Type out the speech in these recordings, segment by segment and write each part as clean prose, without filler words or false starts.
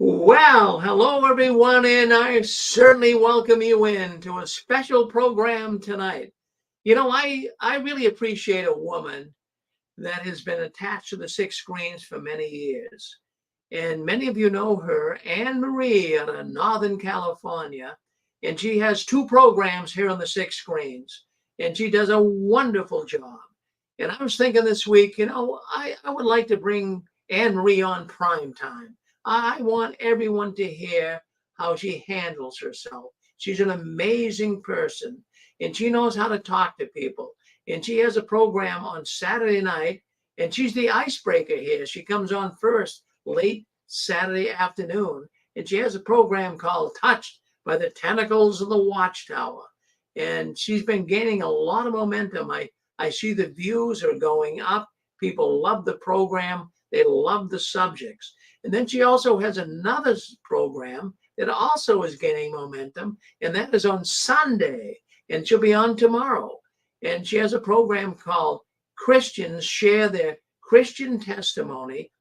Well, hello everyone, and I certainly welcome you in to a special program tonight. I really appreciate a woman that has been attached to the six screens for many years. And many of you know her, Anne Marie out of Northern California. And she has two programs here on the six screens. And she does a wonderful job. And I was thinking this week, I would like to bring Anne Marie on prime time. I want everyone to hear how she handles herself. She's an amazing person, and she knows how to talk to people. And she has a program on Saturday night, and she's the icebreaker here. She comes on first late Saturday afternoon, and she has a program called Touched by the Tentacles of the Watchtower. And she's been gaining a lot of momentum. I see the views are going up. People love the program. They love the subjects. And then she also has another program that also is gaining momentum, and that is on Sunday, and she'll be on tomorrow. And she has a program called Christians Share Their Christian Testimony.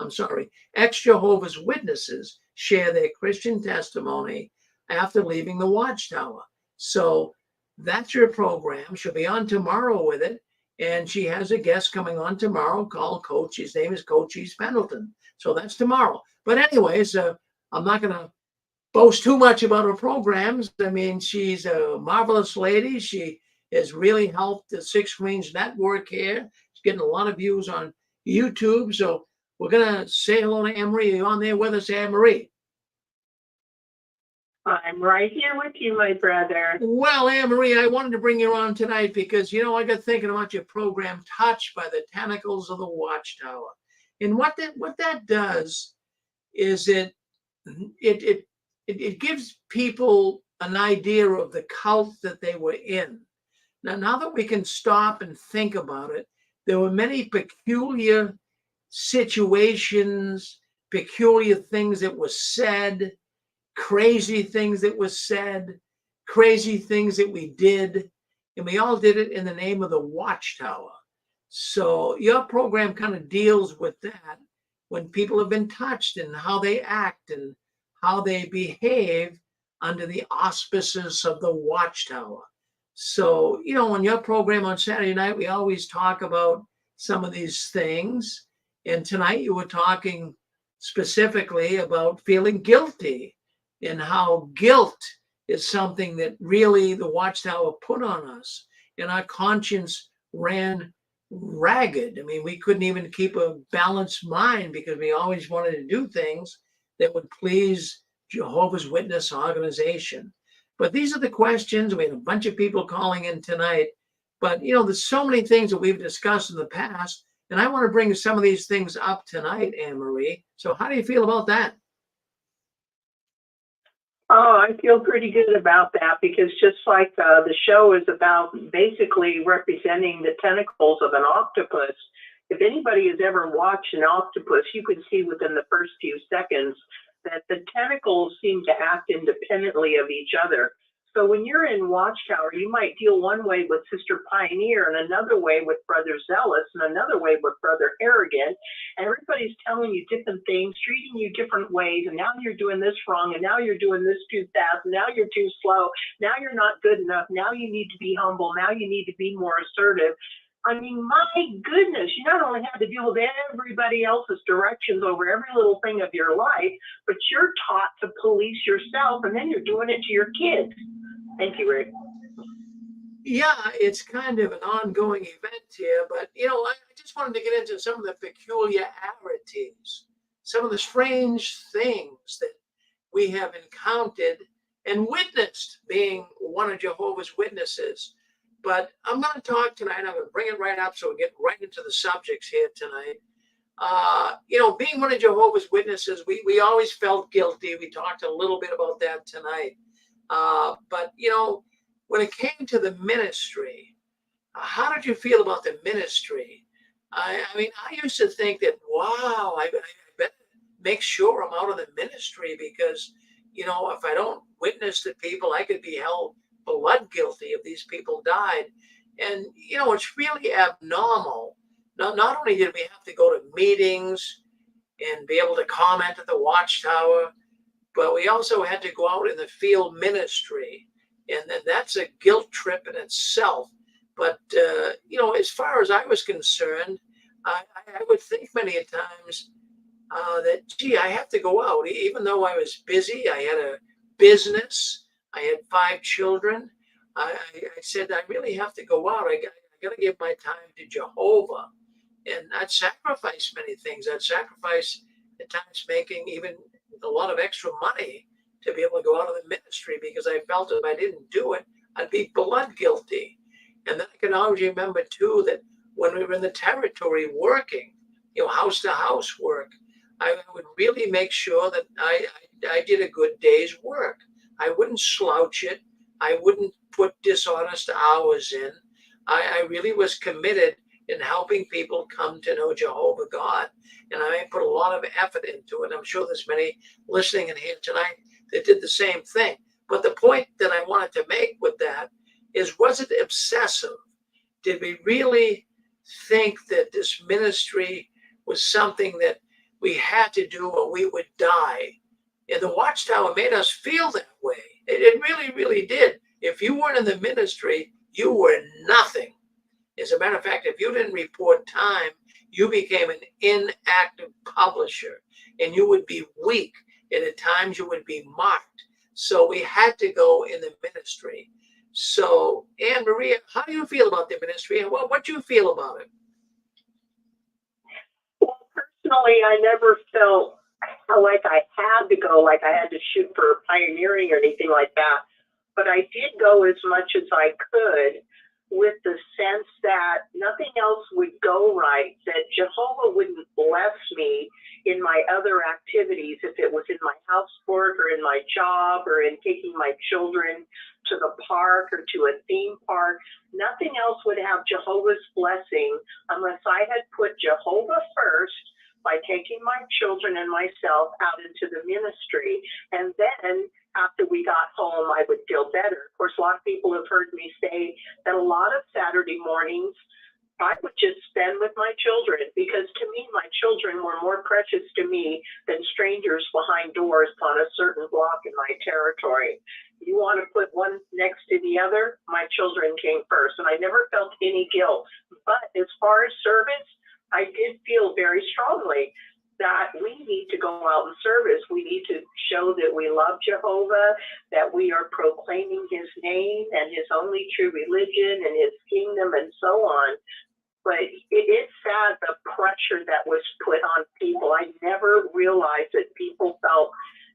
Ex-Jehovah's Witnesses share their Christian testimony after leaving the Watchtower. So that's your program. She'll be on tomorrow with it. And she has a guest coming on tomorrow called Coach. His name is Coach East Pendleton. So that's tomorrow. But anyways, I'm not going to boast too much about her programs. I mean, she's a marvelous lady. She has really helped the Six Screens Network here. She's getting a lot of views on YouTube. So we're going to say hello to Anne Marie. Are you on there with us, Anne Marie? I'm right here with you, my brother. Well, Anne Marie, I wanted to bring you on tonight because, I got thinking about your program, Touched by the Tentacles of the Watchtower. And what that does is it gives people an idea of the cult that they were in. Now that we can stop and think about it, there were many peculiar situations, peculiar things that were said, crazy things that were said, crazy things that we did, and we all did it in the name of the Watchtower. So your program kind of deals with that when people have been touched and how they act and how they behave under the auspices of the Watchtower. So, on your program on Saturday night, we always talk about some of these things. And tonight you were talking specifically about feeling guilty and how guilt is something that really the Watchtower put on us. And our conscience ran ragged. I mean, we couldn't even keep a balanced mind because we always wanted to do things that would please Jehovah's Witness organization. But these are the questions. We had a bunch of people calling in tonight. But, there's so many things that we've discussed in the past. And I want to bring some of these things up tonight, Anne Marie. So how do you feel about that? Oh, I feel pretty good about that because just like the show is about basically representing the tentacles of an octopus, if anybody has ever watched an octopus, you can see within the first few seconds that the tentacles seem to act independently of each other. So when you're in Watchtower, you might deal one way with Sister Pioneer and another way with Brother Zealous and another way with Brother Arrogant. And everybody's telling you different things, treating you different ways. And now you're doing this wrong. And now you're doing this too fast. Now you're too slow. Now you're not good enough. Now you need to be humble. Now you need to be more assertive. I mean, my goodness, you not only have to deal with everybody else's directions over every little thing of your life, but you're taught to police yourself, and then you're doing it to your kids. Thank you, Rick. Yeah, it's kind of an ongoing event here, but I just wanted to get into some of the peculiarities, some of the strange things that we have encountered and witnessed being one of Jehovah's Witnesses. But I'm going to talk tonight. I'm going to bring it right up so we get right into the subjects here tonight. Being one of Jehovah's Witnesses, we always felt guilty. We talked a little bit about that tonight. But when it came to the ministry, how did you feel about the ministry? I mean, I used to think that, wow, I better make sure I'm out of the ministry because, if I don't witness to people, I could be held blood guilty if these people died. And, it's really abnormal. Not only did we have to go to meetings and be able to comment at the Watchtower, but we also had to go out in the field ministry. And then that's a guilt trip in itself. But, as far as I was concerned, I would think many a times that, gee, I have to go out. Even though I was busy, I had a business, I had 5 children. I said, I really have to go out. I got to give my time to Jehovah. And I'd sacrifice many things. I'd sacrifice at times making even a lot of extra money to be able to go out of the ministry because I felt if I didn't do it, I'd be blood guilty. And then I can always remember too that when we were in the territory working, house to house work, I would really make sure that I did a good day's work. I wouldn't slouch it. I wouldn't put dishonest hours in. I really was committed in helping people come to know Jehovah God. And I put a lot of effort into it. I'm sure there's many listening in here tonight that did the same thing. But the point that I wanted to make with that is, was it obsessive? Did we really think that this ministry was something that we had to do or we would die? And the Watchtower made us feel that way. It really, really did. If you weren't in the ministry, you were nothing. As a matter of fact, if you didn't report time, you became an inactive publisher and you would be weak, and at times you would be mocked. So we had to go in the ministry. So, Anne Maria, how do you feel about the ministry, and what do you feel about it? Well, personally, I never felt like I had to go, like I had to shoot for pioneering or anything like that. But I did go as much as I could, with the sense that nothing else would go right, that Jehovah wouldn't bless me in my other activities, if it was in my housework or in my job or in taking my children to the park or to a theme park. Nothing else would have Jehovah's blessing unless I had put Jehovah first by taking my children and myself out into the ministry. And then after we got home, I would feel better. Of course, a lot of people have heard me say that a lot of Saturday mornings I would just spend with my children, because to me, my children were more precious to me than strangers behind doors on a certain block in my territory. You want to put one next to the other? My children came first, and I never felt any guilt. But as far as service, I did feel very strongly that we need to go out in service. We need to show that we love Jehovah, that we are proclaiming his name and his only true religion and his kingdom and so on. But it's sad, the pressure that was put on people. I never realized that people felt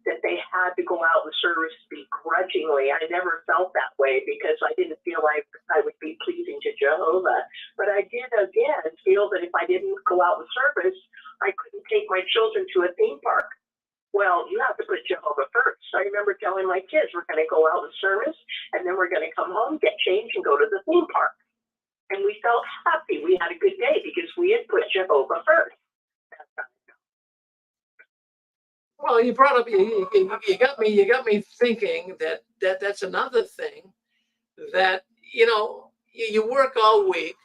that they had to go out and service begrudgingly. I never felt that way because I didn't feel like I would be pleasing to Jehovah. But I did, again, feel that if I didn't go out in service, I couldn't take my children to a theme park. Well, you have to put Jehovah first. I remember telling my kids, we're going to go out in service, and then we're going to come home, get changed, and go to the theme park. And we felt happy. We had a good day because we had put Jehovah first. Well, you brought up, you got me thinking that's another thing, that you work all week,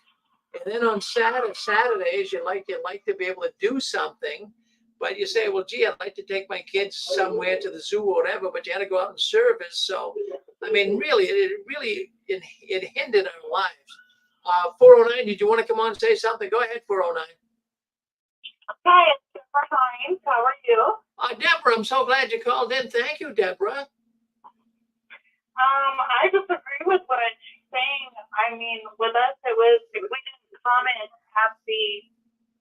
and then on Saturdays you like to be able to do something, but you say, well, gee, I'd like to take my kids somewhere to the zoo or whatever, but you had to go out in service. So I mean, really, it hindered our lives. 409, did you want to come on and say something? Go ahead, 409. Hi, it's Deborah Hines. How are you? Deborah, I'm so glad you called in. Thank you, Deborah. I just agree with what she's saying. I mean, with us, it was, if we didn't comment at the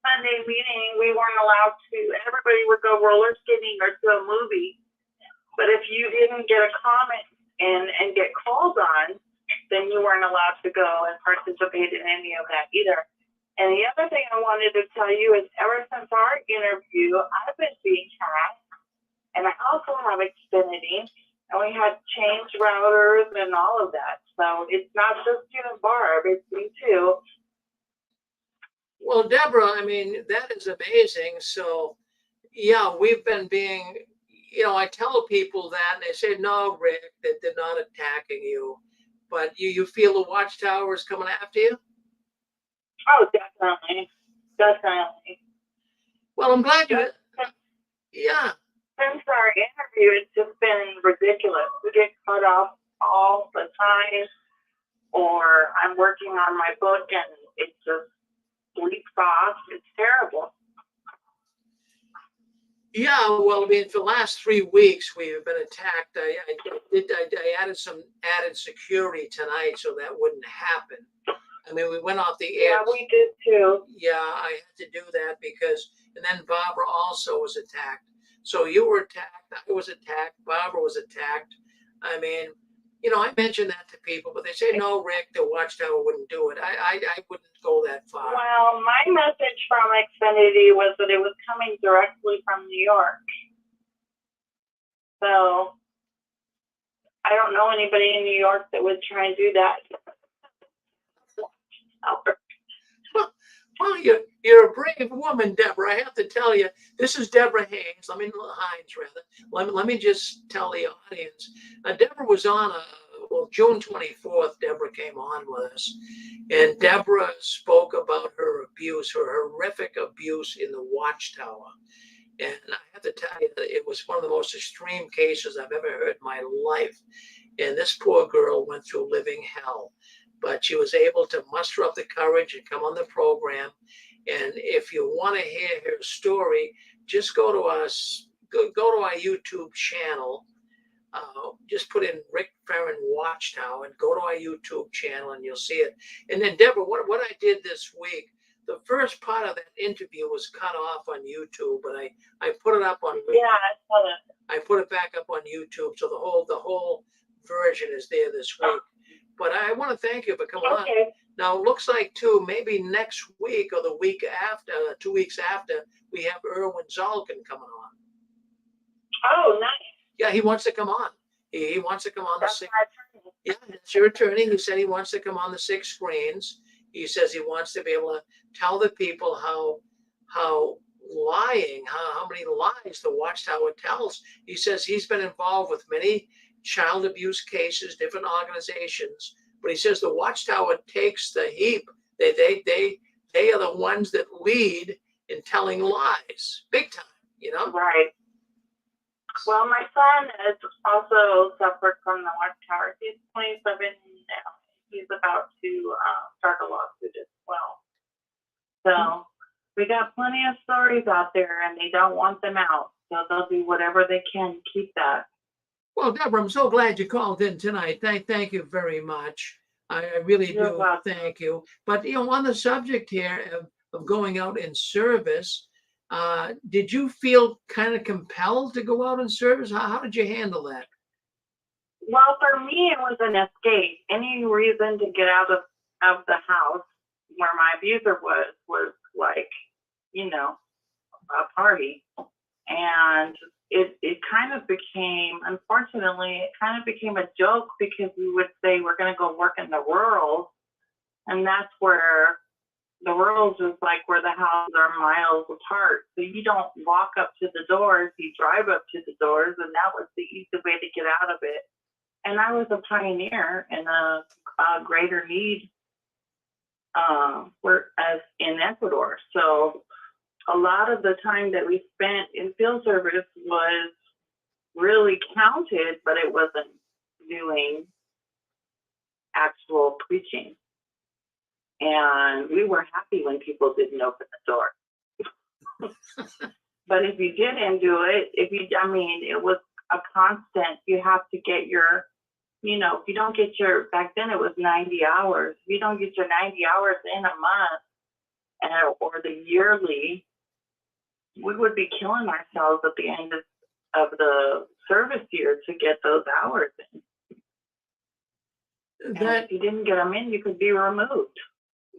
Sunday meeting, we weren't allowed to. Everybody would go roller skating or to a movie. But if you didn't get a comment and get called on, then you weren't allowed to go and participate in any of that either. And the other thing I wanted to tell you is, ever since our interview, I've been being hacked, and I also have Xfinity, and we had change routers and all of that. So it's not just you and Barb, it's me too. Well, Deborah, I mean, that is amazing. So, yeah, we've been being, I tell people that, and they say, no, Rick, that they're not attacking you. But you feel the Watchtower is coming after you? Oh, definitely. Definitely. Well, I'm glad you. Yeah. Since our interview, you, it's just been ridiculous. We get cut off all the time, or I'm working on my book and it just leaks off. It's terrible. Yeah, well, I mean, for the last 3 weeks, we've been attacked. I added some added security tonight so that wouldn't happen. I mean, we went off the air. Yeah, we did too. Yeah, I had to do that because, and then Barbara also was attacked. So you were attacked, I was attacked, Barbara was attacked. I mean, you know, I mentioned that to people, but they say, no, Rick, the Watchtower wouldn't do it. I wouldn't go that far. Well, my message from Xfinity was that it was coming directly from New York. So I don't know anybody in New York that would try and do that. Well, you're a brave woman, Deborah. I have to tell you, this is Deborah Hines, rather. Let me just tell the audience. Deborah was on June 24th, Deborah came on with us. And Deborah spoke about her abuse, her horrific abuse in the Watchtower. And I have to tell you, it was one of the most extreme cases I've ever heard in my life. And this poor girl went through living hell. But she was able to muster up the courage and come on the program. And if you want to hear her story, just go to us, go to our YouTube channel. Just put in Rick Farron Watchtower and go to our YouTube channel and you'll see it. And then Deborah, what I did this week, the first part of that interview was cut off on YouTube, but I put it up on. Yeah, I saw that. I put it back up on YouTube, so the whole version is there this week. But I want to thank you for coming on. Now, it looks like, too, maybe next week or the week after, 2 weeks after, we have Erwin Zolkin coming on. Oh, nice. Yeah, he wants to come on. He wants to come on That's the six. my attorney. Yeah, that's your attorney. He said he wants to come on the 6 screens. He says he wants to be able to tell the people how many lies the Watchtower tells. He says he's been involved with many child abuse cases, different organizations, but he says the Watchtower takes the heap. They are the ones that lead in telling lies, big time, you know? Right. Well, my son has also suffered from the Watchtower. He's 27 now. He's about to start a lawsuit as well. So we got plenty of stories out there, and they don't want them out. So they'll do whatever they can to keep that. Well, Deborah, I'm so glad you called in tonight. Thank you very much. I really You're do. welcome. Thank you. But, you know, on the subject here of going out in service, did you feel kind of compelled to go out in service? How did you handle that? Well, for me, it was an escape. Any reason to get out of the house where my abuser was like, you know, a party. And it kind of became, unfortunately, it kind of became a joke because we would say we're going to go work in the rural. And that's where the rural is like where the houses are miles apart. So you don't walk up to the doors, you drive up to the doors. And that was the easy way to get out of it. And I was a pioneer in a greater need as in Ecuador. So a lot of the time that we spent in field service was really counted, but it wasn't doing actual preaching. And we were happy when people didn't open the door. But if you didn't do it, it was a constant. You have to get your, if you don't get back then it was 90 hours. If you don't get your 90 hours in a month or the yearly, we would be killing ourselves at the end of the service year to get those hours in. And if you didn't get them in, you could be removed.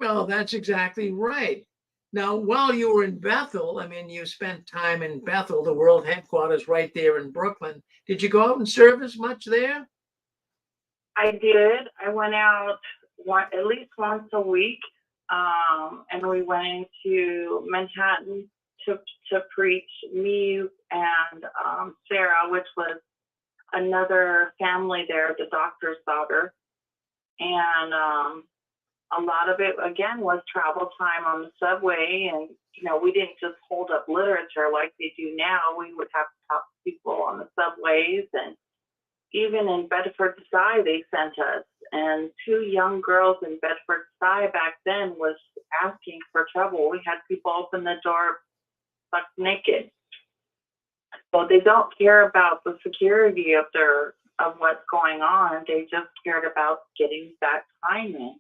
Well, that's exactly right. Now, while you were in Bethel, you spent time in Bethel, the world headquarters right there in Brooklyn. Did you go out and service much there? I did. I went out at least once a week, and we went into Manhattan to preach, me and Sarah, which was another family there, the doctor's daughter. And a lot of it, again, was travel time on the subway. And, we didn't just hold up literature like they do now. We would have to talk people on the subways, and even in Bedford-Stuy they sent us. And 2 young girls in Bedford-Stuy back then was asking for trouble. We had people open the door buck naked. So they don't care about the security of what's going on. They just cared about getting that time in,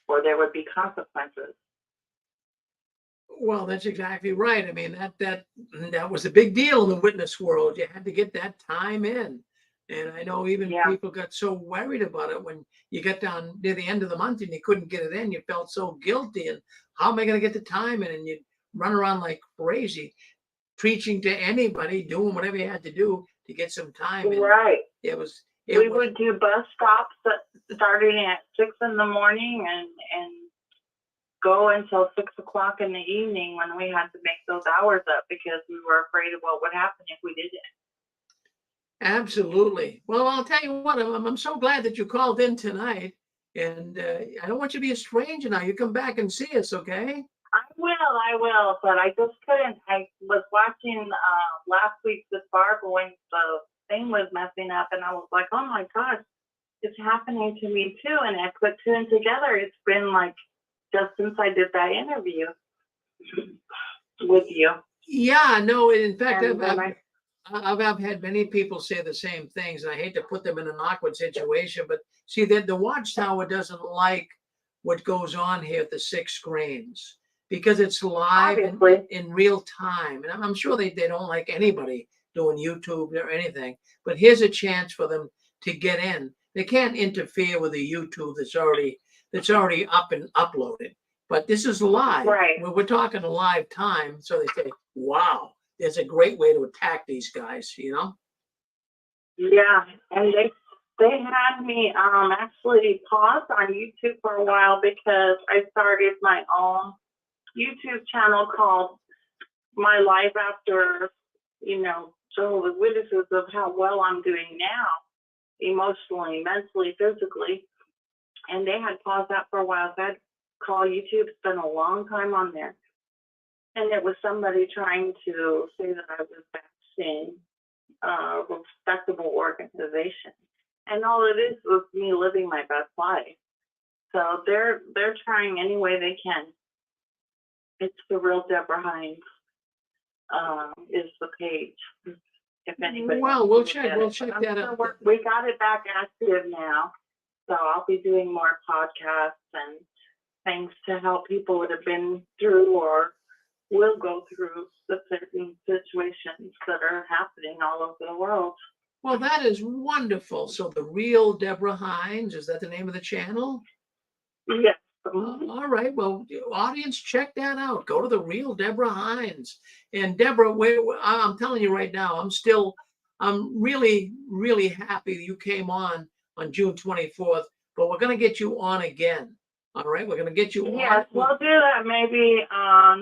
or there would be consequences. Well, that's exactly right. I mean, that was a big deal in the witness world. You had to get that time in. And I know even Yeah. people got so worried about it when you got down near the end of the month and you couldn't get it in. You felt so guilty. And how am I going to get the time in? And you'd run around like crazy, preaching to anybody, doing whatever you had to do to get some time in. Right. We would do bus stops starting at 6 in the morning and go until 6 o'clock in the evening when we had to make those hours up because we were afraid of what would happen if we didn't. Absolutely. Well, I'll tell you what, I'm so glad that you called in tonight. And I don't want you to be a stranger now. You come back and see us, okay? I will, but I just couldn't. I was watching last week with Barbara when the thing was messing up, and I was like, oh my gosh, it's happening to me too. And I put 2 and together. It's been like just since I did that interview with you. Yeah, no, in fact, I've had many people say the same things, and I hate to put them in an awkward situation, but see that the Watchtower doesn't like what goes on here at the 6 screens because it's live in real time. And I'm sure they don't like anybody doing YouTube or anything, but here's a chance for them to get in. They can't interfere with the YouTube that's already up and uploaded, but this is live. Right. We're talking a live time. So they say, wow, there's a great way to attack these guys, you know? Yeah. And they had me actually pause on YouTube for a while because I started my own YouTube channel called My Life After, Jehovah's Witnesses, of how well I'm doing now, emotionally, mentally, physically. And they had paused that for a while. So I had to call YouTube, spent a long time on there. And it was somebody trying to say that I was bashing a respectable organization. And all it is was me living my best life. So they're trying any way they can. It's The Real Deborah Hines is the page. If anybody we'll check that out. We got it back active now. So I'll be doing more podcasts and things to help people that have been through or will go through the certain situations that are happening all over the world. Well, that is wonderful. So The Real Deborah Hines, is that the name of the channel? Yes. All right. Well, audience, check that out. Go to The Real Deborah Hines. And Deborah, I'm telling you right now, I'm really, really happy you came on June 24th, but we're going to get you on again. All right. We're going to get you on. Yes, we'll do that maybe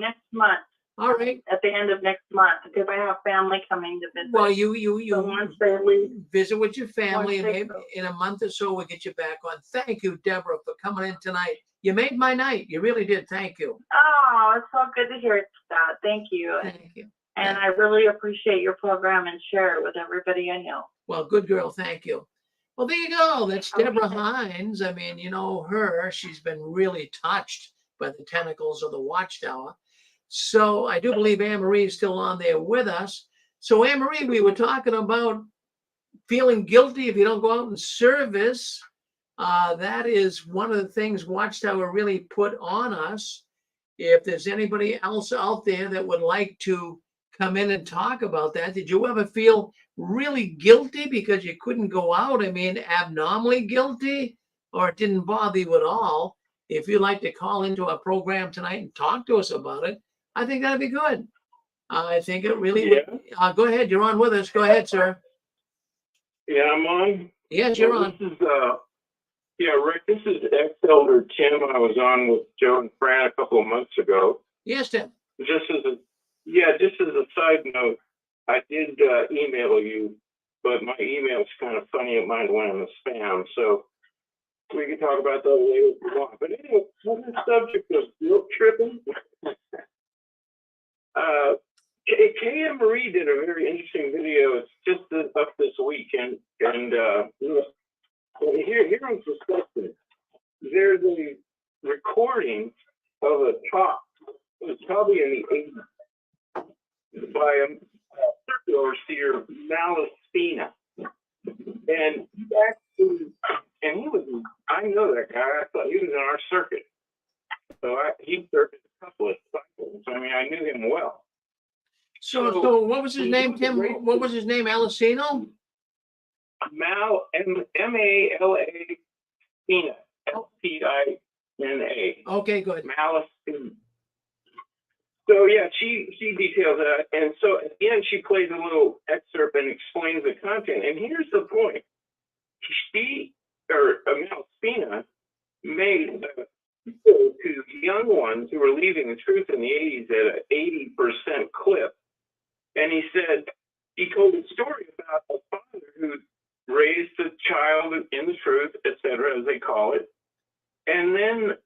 next month. All right. At the end of next month, because I have family coming to visit. Well, you so once they leave, visit with your family, and maybe in a month or so we'll get you back on. Thank you, Deborah, for coming in tonight. You made my night. You really did. Thank you. Oh, it's so good to hear it, Scott. Thank you. Thank you. And I really appreciate your program and share it with everybody I know. Well, good girl. Thank you. Well, there you go. That's Deborah Hines. I mean, you know her. She's been really touched by the Tentacles of the Watchtower. So I do believe Anne-Marie is still on there with us. So Anne-Marie, we were talking about feeling guilty if you don't go out and service. That is one of the things Watchtower really put on us. If there's anybody else out there that would like to come in and talk about that, did you ever feel really guilty because you couldn't go out? I mean, abnormally guilty, or it didn't bother you at all? If you'd like to call into our program tonight and talk to us about it, I think that'd be good. I think it really would. Go ahead. You're on with us. Go ahead, sir. Yeah, I'm on. Yes, you're on. This is, Rick, this is ex-elder Tim. I was on with Joe and Fran a couple of months ago. Yes, Tim. Just as a side note, I did email you, but my email's kind of funny. It might have went in the spam, so we can talk about that later if you want. But anyway, on the subject of guilt tripping, KM Marie did a very interesting video. It's just up this week, and here I'm suspecting. There's a recording of a talk. It was probably in the 80s by a circuit overseer, Malice Spina. And he was, I know that guy. I thought he was in our circuit. So he served a couple of cycles. I mean, I knew him well. So what was his name, Tim? What was his name? Alicino? M-A-L-A Spina. S-P-I-N-A. Okay, good. Malice Spina. So yeah, she details that, and so at the end she plays a little excerpt and explains the content. And here's the point: Malice Spina made to young ones who were leaving the truth in the 80s at an 80% clip. And he told a story about a father who raised a child in the truth, etc., as they call it, and then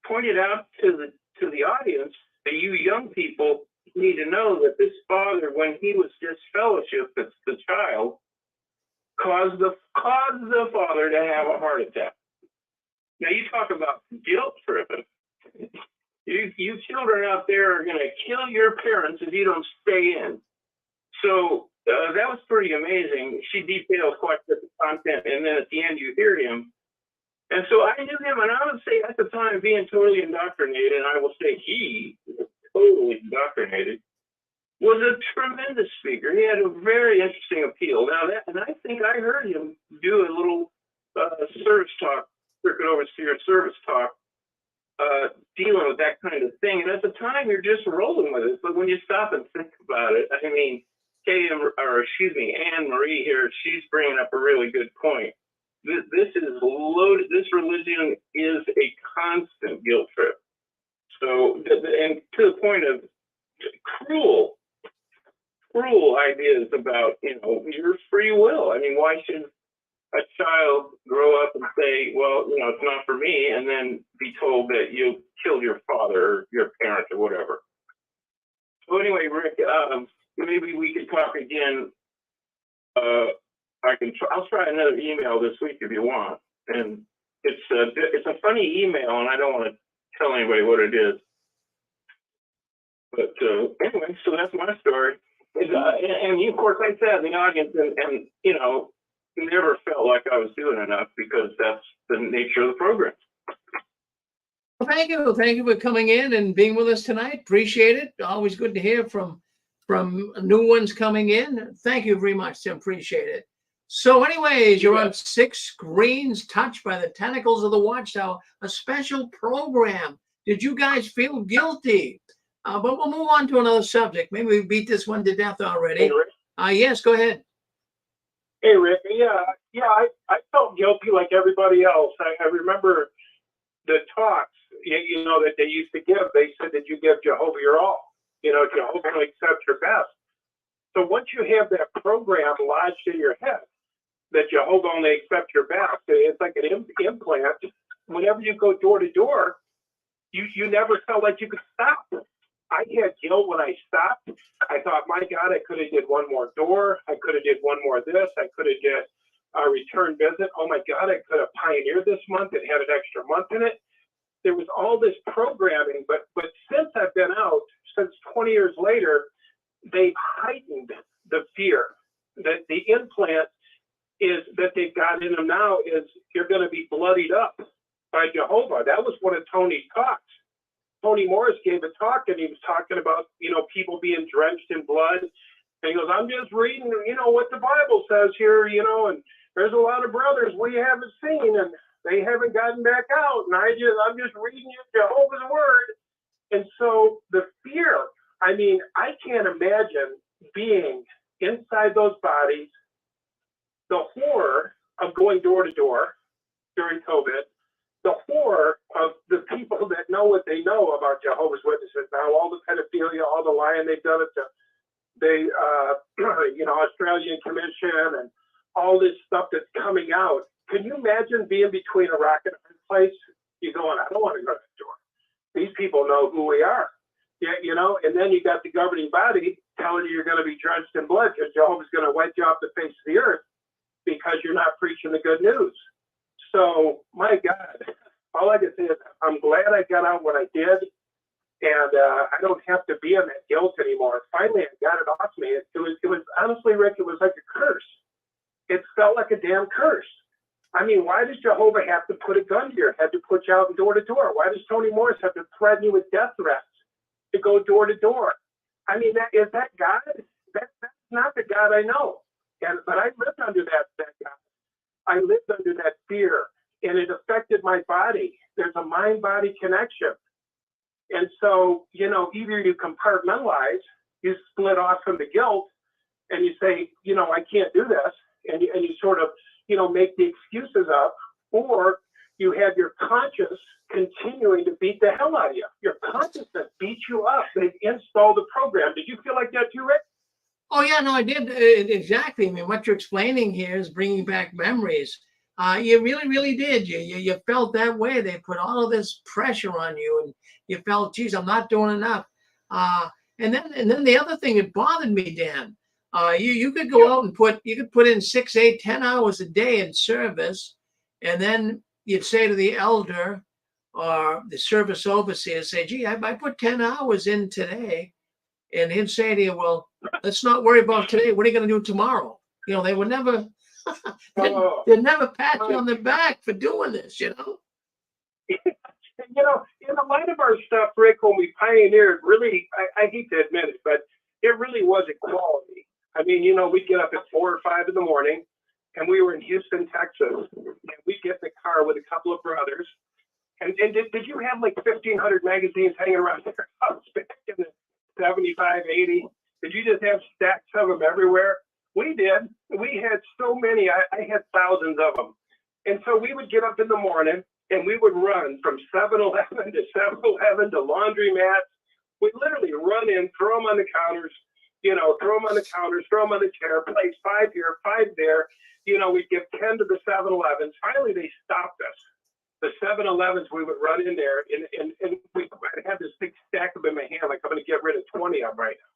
pointed out to the audience that you young people need to know that this father, when he was disfellowshipped, that's the child, caused the father to have a heart attack. Now you talk about guilt-driven. You children out there are going to kill your parents if you don't stay in. So that was pretty amazing. She details quite a bit of content, and then at the end you hear him. And so I knew him, and I would say at the time, being totally indoctrinated, and I will say he was totally indoctrinated, was a tremendous speaker. He had a very interesting appeal. Now and I think I heard him do a little service talk, circuit overseer service talk, dealing with that kind of thing. And at the time, you're just rolling with it. But when you stop and think about it, I mean, Anne Marie here, she's bringing up a really good point. This is loaded. This religion is a constant guilt trip. So, and to the point of cruel ideas about, your free will. I mean, why should a child grow up and say, well, it's not for me, and then be told that you killed your father or your parent or whatever. So anyway, Rick, maybe we could talk again. I'll try another email this week if you want. And it's a funny email, and I don't want to tell anybody what it is. But anyway, so that's my story. And of course, I sat in the audience and never felt like I was doing enough, because that's the nature of the program. Well, thank you. Thank you for coming in and being with us tonight. Appreciate it. Always good to hear from new ones coming in. Thank you very much, Tim. Appreciate it. So anyways, you're on 6 Screens Touched by the Tentacles of the Watchtower, a special program. Did you guys feel guilty? But we'll move on to another subject. Maybe we beat this one to death already. Hey, Rick. Yes, go ahead. Hey, Rick. Yeah, I felt guilty like everybody else. I remember the talks, that they used to give. They said that you give Jehovah your all. Jehovah will accept your best. So once you have that program lodged in your head, that Jehovah only accepts your best, it's like an implant. Whenever you go door to door, you never felt like you could stop. I had guilt when I stopped. I thought, my God, I could have did one more door. I could have did one more this. I could have did a return visit. Oh my God, I could have pioneered this month and had an extra month in it. There was all this programming, but since I've been out, since 20 years later, they've heightened the fear. That the implant is that they've got in them now is you're going to be bloodied up by Jehovah. That was one of Tony's talks. Tony Morris gave a talk, and he was talking about, people being drenched in blood. And he goes, I'm just reading, what the Bible says here, and there's a lot of brothers we haven't seen, and they haven't gotten back out. And I'm just reading you Jehovah's word. And so the fear, I mean, I can't imagine being inside those bodies, the horror of going door to door during COVID, the horror of the people that know what they know about Jehovah's Witnesses now, all the pedophilia, all the lying they've done to the Australian Commission and all this stuff that's coming out. Can you imagine being between a rock and a hard place? You're going, I don't want to go to the door. These people know who we are. Yeah, and then you got the governing body telling you you're going to be drenched in blood because Jehovah's going to wipe you off the face of the earth because you're not preaching the good news. So, my God, all I can say is I'm glad I got out what I did, and I don't have to be in that guilt anymore. Finally, I got it off me. It was honestly, Rick, it was like a curse. It felt like a damn curse. I mean, why does Jehovah have to put a gun to your head to put you out door to door? Why does Tony Morris have to threaten you with death threats to go door to door? I mean, is that God? That's not the God I know. But I lived under that God. I lived under that fear, and it affected my body. There's a mind-body connection. And so, either you compartmentalize, you split off from the guilt, and you say, I can't do this, and you sort of, make the excuses up, or you have your conscience continuing to beat the hell out of you. Your consciousness beats you up. They've installed the program. Did you feel like that too, Rick? Oh, yeah, no, I did. Exactly. I mean, what you're explaining here is bringing back memories. You really, really did. You felt that way. They put all of this pressure on you, and you felt, geez, I'm not doing enough. And then the other thing that bothered me, Dan, you could go out and put in 6, 8, 10 hours a day in service, and then you'd say to the elder or the service overseer, say, gee, I put 10 hours in today. And he'd say to you, well, let's not worry about today. What are you going to do tomorrow? They would never, they'd never pat you on the back for doing this, In a lot of our stuff, Rick, when we pioneered, really, I hate to admit it, but it really was equality. I mean, we'd get up at 4 or 5 in the morning, and we were in Houston, Texas, and we'd get in the car with a couple of brothers. And did you have like 1,500 magazines hanging around your house back in the 75, 80? Did you just have stacks of them everywhere? We did. We had so many. I had thousands of them. And so we would get up in the morning, and we would run from 7-Eleven to 7-Eleven to laundromats. We'd literally run in, throw them on the counters, throw them on the counters, throw them on the chair, place 5 here, 5 there. We'd give 10 to the 7-Elevens. Finally, they stopped us. The 7-Elevens, we would run in there, and I had this big stack of them in my hand, like I'm going to get rid of 20 of them right now.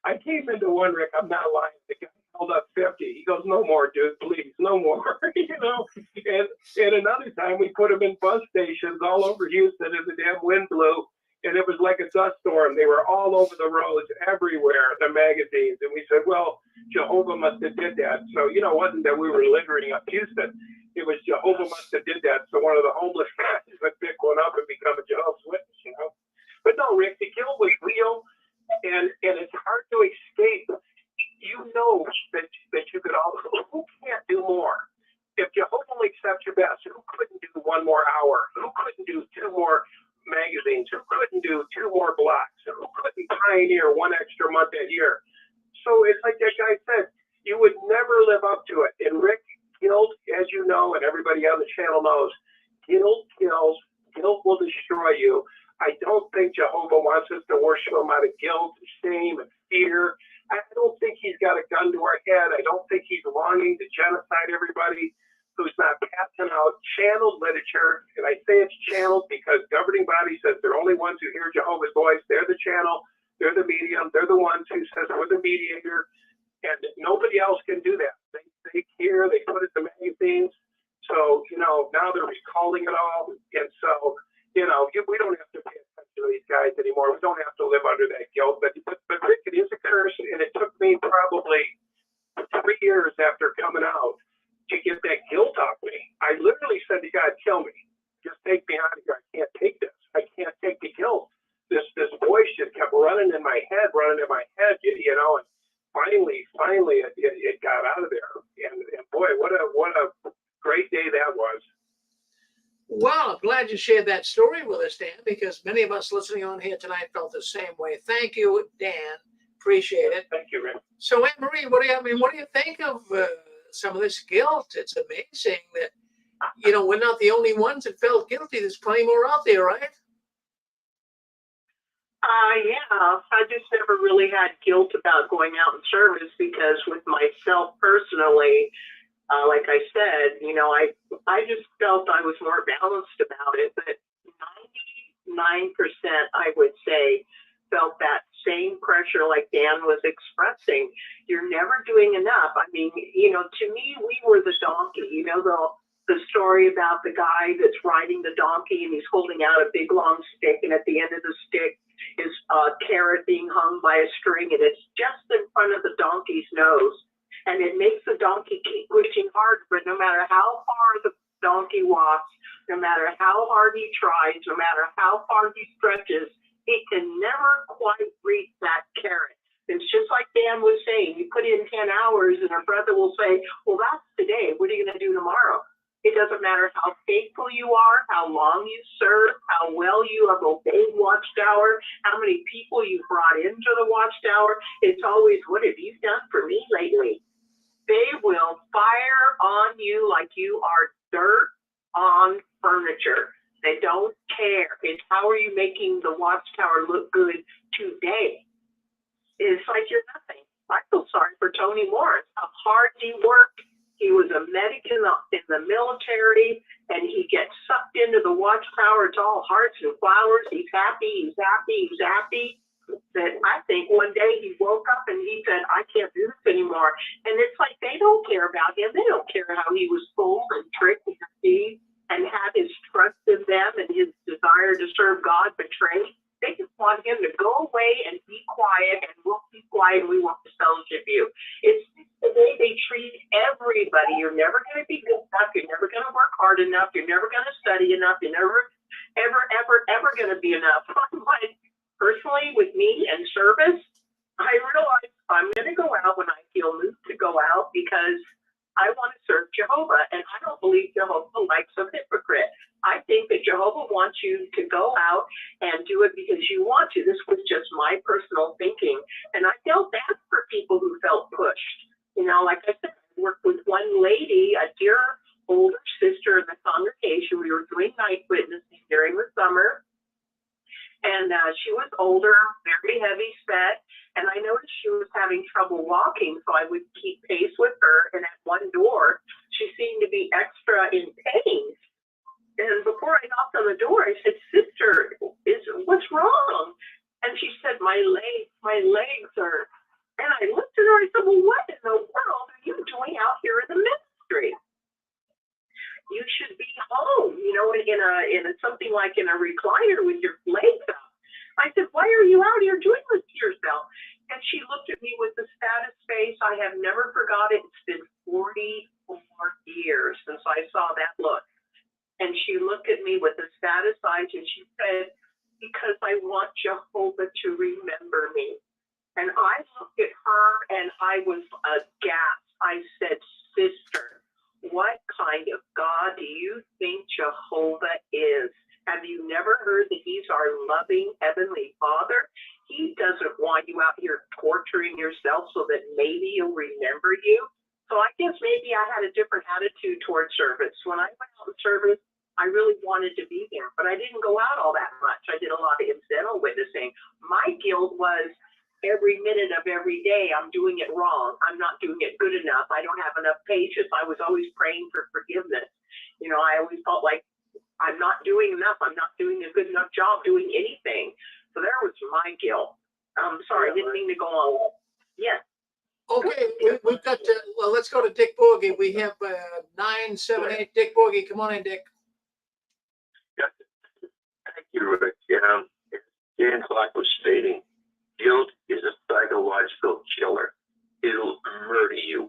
I came into one, Rick, I'm not lying. The guy held up 50. He goes, no more, dude, please, no more. And another time we put them in bus stations all over Houston, and the damn wind blew, and it was like a dust storm. They were all over the roads, everywhere, the magazines. And we said, well, Jehovah must have did that. So, it wasn't that we were littering up Houston. It was Jehovah must have did that. So one of the homeless guys would pick one up and become a Jehovah's Witness, But no, Rick, the guilt was real, and it's hard to escape. That you could also, who can't do more? If Jehovah only accepts your best, who couldn't do 1 more hour? Who couldn't do 2 more magazines? Who couldn't do 2 more blocks? Who couldn't pioneer 1 extra month that year? So it's like that guy said, you would never live up to it. And Rick, guilt, as you know, and everybody on the channel knows, guilt kills. Guilt will destroy you. I don't think Jehovah wants us to worship him out of guilt, shame, and fear. I don't think he's got a gun to our head. I don't think he's longing to genocide everybody who's not passing out channeled literature. And I say it's channeled because governing body says they're only ones who hear Jehovah's voice. They're the channel. They're the medium. They're the ones who says we're the mediator. And nobody else can do that. They hear, they put it in the magazines. So, now they're recalling it all. And so, we don't have to pay attention to these guys anymore. We don't have to live under that guilt. But Rick, it is a curse. And it took me probably 3 years after coming out to get that guilt off me. I literally said to God, kill me. Just take me out of here. I can't take this. I can't take the guilt. This voice just kept running in my head. And finally it got out of there. And boy, what a great day that was. Well, I'm glad you shared that story with us, Dan, because many of us listening on here tonight felt the same way. Thank you, Dan. Appreciate it. Thank you, Rick. So, Anne Marie, what do you think of some of this guilt? It's amazing that we're not the only ones that felt guilty. There's plenty more out there, right? Yeah, I just never really had guilt about going out in service because with myself personally, like I said, I just felt I was more balanced about it. But 99%, I would say, felt that same pressure like Dan was expressing. You're never doing enough. I mean, to me, we were the donkey. The story about the guy that's riding the donkey and he's holding out a big long stick, and at the end of the stick is a carrot being hung by a string, and it's just in front of the donkey's nose. And it makes the donkey keep pushing hard, but no matter how far the donkey walks, no matter how hard he tries, no matter how far he stretches, he can never quite reach that carrot. It's just like Dan was saying, you put in 10 hours and a brother will say, well, that's today. What are you going to do tomorrow? It doesn't matter how faithful you are, how long you serve, how well you have obeyed Watchtower, how many people you've brought into the Watchtower. It's always, what have you done for me lately? They will fire on you like you are dirt on furniture. They don't care. It's how are you making the Watchtower look good today? It's like you're nothing. I feel sorry for Tony Morris, how hard he worked. He was a medic in the military, and he gets sucked into the Watchtower. It's all hearts and flowers. He's happy, he's happy, he's happy. That I think one day he woke up and he said, I can't do this anymore. And it's like they don't care about him. They don't care how he was fooled and tricked and deceived and had his trust in them and his desire to serve God betrayed. They just want him to go away and be quiet, and we'll be quiet, and we want to fellowship you. It's the way they treat everybody. You're never going to be good enough. You're never going to work hard enough. You're never going to study enough. You're never, ever going to be enough. But personally, with me and service, I realize I'm going to go out when I feel moved to go out because I want to serve Jehovah, and I don't believe Jehovah likes a hypocrite. I think that Jehovah wants you to go out and do it because you want to. This was just my personal thinking. And I felt bad for people who felt pushed. Like I said, I worked with one lady, a dear older sister in the congregation. We were doing night witnessing during the summer. And she was older, very heavy set. And I noticed she was having trouble walking, so I would keep pace with her. And at one door, she seemed to be extra in pain. And before I knocked on the door, I said, Sister, what's wrong? And she said, my legs are. And I looked at her, I said, well, what in the world are you doing out here in the ministry? You should be home, in something like in a recliner with your legs up. I said, why are you out here doing this to yourself? And she looked at me with the saddest face. I have never forgot it. It's been 44 years since I saw that look. And she looked at me with the saddest eyes and she said, because I want Jehovah to remember me. And I looked at her and I was aghast. I said, Sister, what kind of God do you think Jehovah is? Have you never heard that he's our loving heavenly Father? He doesn't want you out here torturing yourself so that maybe he'll remember you. So I guess maybe I had a different attitude towards service. When I went out in service, I really wanted to be there, but I didn't go out all that much. I did a lot of incidental witnessing. My guilt was every minute of every day, I'm doing it wrong. I'm not doing it good enough. I don't have enough patience. I was always praying for forgiveness. I always felt like I'm not doing enough. I'm not doing a good enough job doing anything. So there was my guilt. I'm sorry, I didn't mean to go on. Yes. Okay, we've got to, well, let's go to Dick Boogie. We have 978 Dick Boogie. Come on in, Dick. Thank you, Rick. Dan Clark was stating, guilt is a psychological killer. It'll murder you.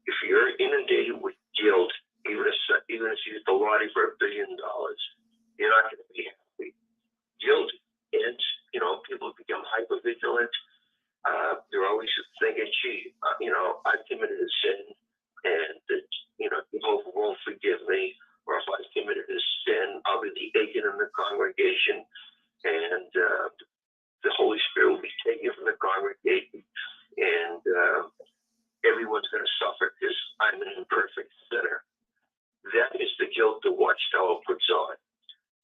If you're inundated with guilt, even if you hit the lottery for $1 billion, you're not going to be happy. Guilt ends, people become hypervigilant. They're always thinking, gee, I've committed a sin and, Jehovah won't forgive me. Or if I've committed a sin, I'll be the agent in the congregation, and the Holy Spirit will be taken from the congregation, and everyone's going to suffer because I'm an imperfect sinner. That is the guilt the Watchtower puts on.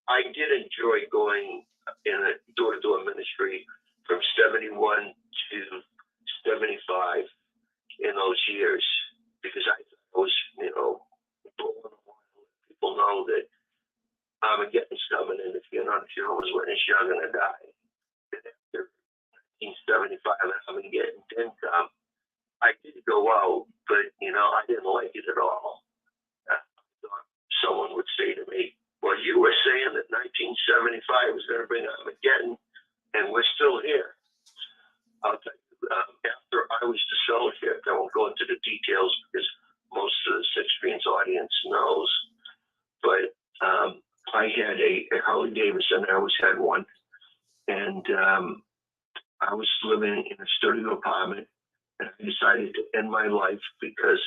I did enjoy going in a door-to-door ministry from 71 to 75 in those years because I was, people know that I'm getting stubborn, and if you're not a Jehovah's Witness, you're going to die. And after go into the details because most of the Six Greens audience knows. But I had a Harley Davidson. I always had one. And I was living in a studio apartment, and I decided to end my life because,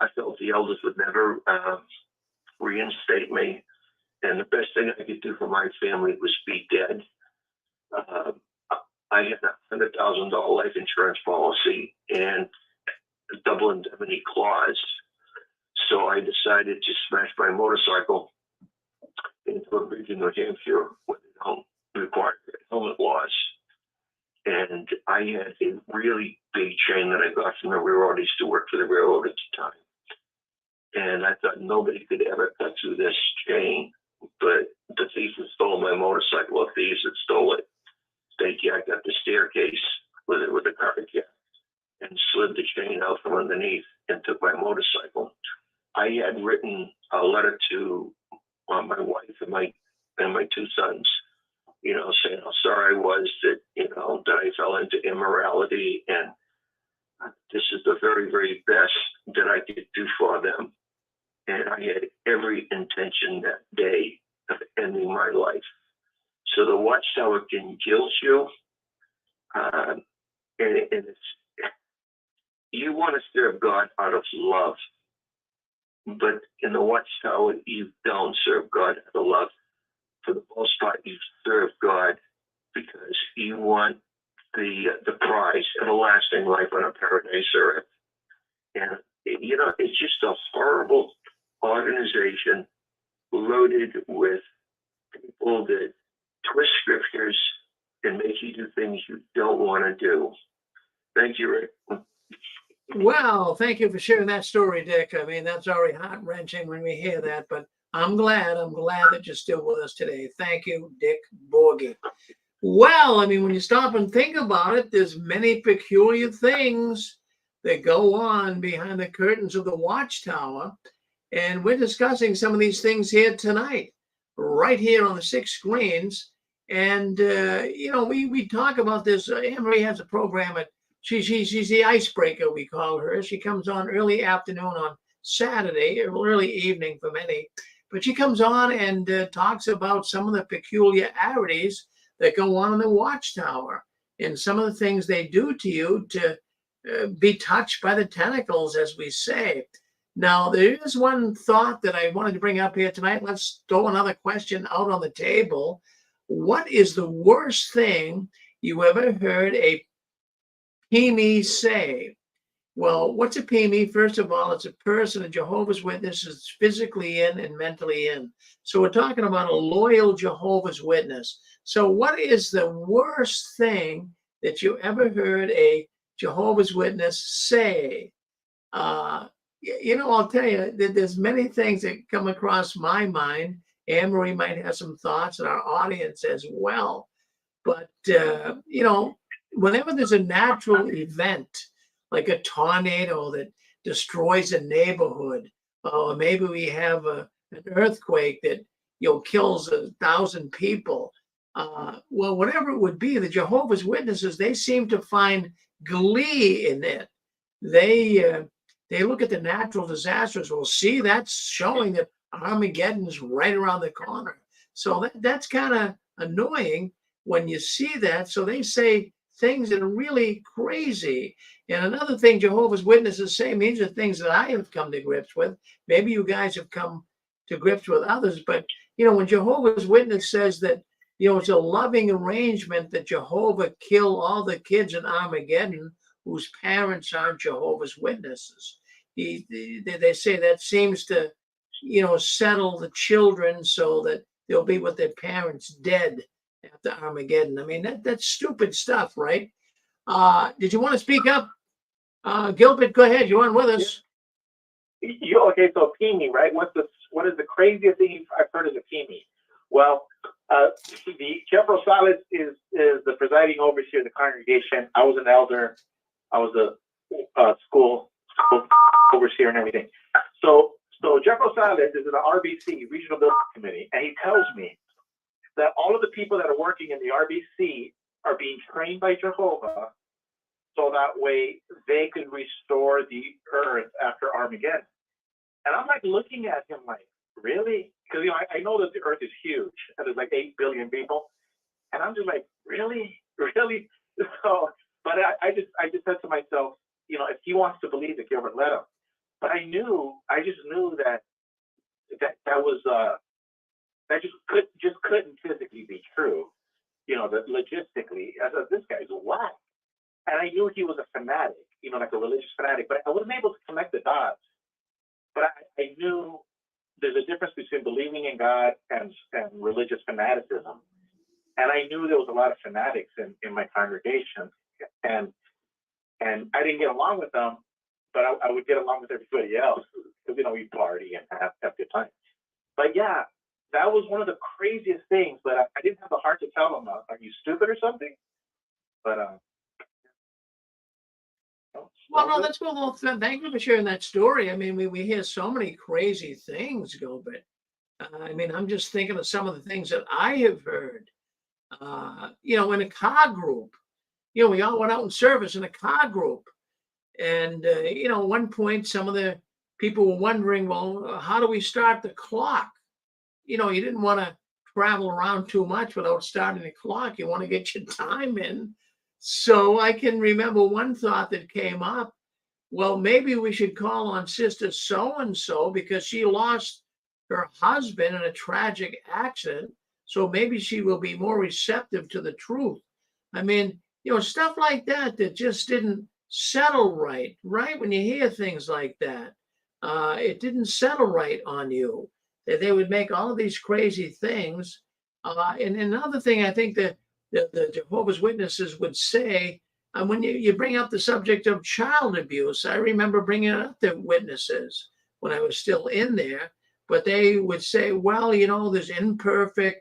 I felt the elders would never reinstate me. And the best thing I could do for my family was be dead. I had a $100,000 life insurance policy and a double indemnity clause. So I decided to smash my motorcycle into a bridge in New Hampshire where they don't require helmet laws. And I had a really big chain that I got from the railroad. I used to work for the railroad at the time. And I thought nobody could ever cut through this chain. But the thief that stole my motorcycle, or thieves that stole it, they jacked up the staircase with a car jack and slid the chain out from underneath and took my motorcycle. I had written a letter to my wife and my two sons, saying how sorry I was that I fell into immorality, and this is the very, very best that I could do for them. And I had every intention that day of ending my life. So the Watchtower can guilt you, and it's, you want to serve God out of love, but in the Watchtower you don't serve God out of love. For the most part, you serve God because you want the prize of a lasting life on a paradise earth. And it's just a horrible organization loaded with people that twist scriptures and make you do things you don't want to do. Thank you, Rick. Well, thank you for sharing that story, Dick. I mean, that's already heart-wrenching when we hear that, but I'm glad that you're still with us today. Thank you, Dick Borgie. Well, I mean, when you stop and think about it, there's many peculiar things that go on behind the curtains of the Watchtower, and we're discussing some of these things here tonight, right here on the Six Screens. And we talk about this. Anne-Marie has a program at she's the icebreaker, we call her. She comes on early afternoon on Saturday, or early evening for many, but she comes on and talks about some of the peculiarities that go on in the Watchtower and some of the things they do to you to be touched by the tentacles, as we say. Now, there is one thought that I wanted to bring up here tonight. Let's throw another question out on the table. What is the worst thing you ever heard a PME say? Well, what's a PME? First of all, it's a person, a Jehovah's Witness, is physically in and mentally in. So we're talking about a loyal Jehovah's Witness. So what is the worst thing that you ever heard a Jehovah's Witness say? I'll tell you that there's many things that come across my mind. Anne-Marie might have some thoughts, and our audience as well. But, whenever there's a natural event, like a tornado that destroys a neighborhood, or maybe we have an earthquake that kills 1,000 people. Well, whatever it would be, the Jehovah's Witnesses, they seem to find glee in it. They look at the natural disasters. Well, see, that's showing that Armageddon is right around the corner. So that's kind of annoying when you see that. So they say things that are really crazy. And another thing Jehovah's Witnesses say, these are things that I have come to grips with. Maybe you guys have come to grips with others. But, when Jehovah's Witness says that, it's a loving arrangement that Jehovah kill all the kids in Armageddon whose parents aren't Jehovah's Witnesses. They say that seems to, settle the children so that they'll be with their parents dead after Armageddon. I mean, that's stupid stuff, right? Did you want to speak up? Gilbert, go ahead. You're on with us. Okay, so PME, right? What is the craziest thing I've heard as a PME? Well, the Chaperone Salas is the presiding overseer of the congregation. I was an elder. I was a school overseer and everything. So Chaperone Salas is in the RBC, Regional Building Committee, and he tells me that all of the people that are working in the RBC are being trained by Jehovah so that way they can restore the earth after Armageddon. And I'm like looking at him like, really? Because I know that the earth is huge and there's like 8 billion people. And I'm just like, really? Really? So, but I just said to myself, if he wants to believe it, Gilbert, let him. But I just knew that was that just couldn't physically be true. That logistically, this guy's whack. And I knew he was a fanatic, like a religious fanatic, but I wasn't able to connect the dots. But I knew there's a difference between believing in God and religious fanaticism. And I knew there was a lot of fanatics in my congregation. And I didn't get along with them, but I would get along with everybody else because, we party and have good time. But yeah, that was one of the craziest things, but I didn't have the heart to tell them, are you stupid or something? But, well, no, that's cool. Well, thank you for sharing that story. I mean, we hear so many crazy things, Gilbert. I'm just thinking of some of the things that I have heard. In a car group, we all went out in service in a car group. And, at one point, some of the people were wondering, well, how do we start the clock? You didn't want to travel around too much without starting the clock. You want to get your time in. So I can remember one thought that came up. Well, maybe we should call on Sister So-and-so because she lost her husband in a tragic accident. So maybe she will be more receptive to the truth. Stuff like that just didn't settle right when you hear things like that. It didn't settle right on you. That they would make all of these crazy things. And another thing I think that the Jehovah's Witnesses would say, when you bring up the subject of child abuse, I remember bringing it up to witnesses when I was still in there, but they would say, well, there's imperfect,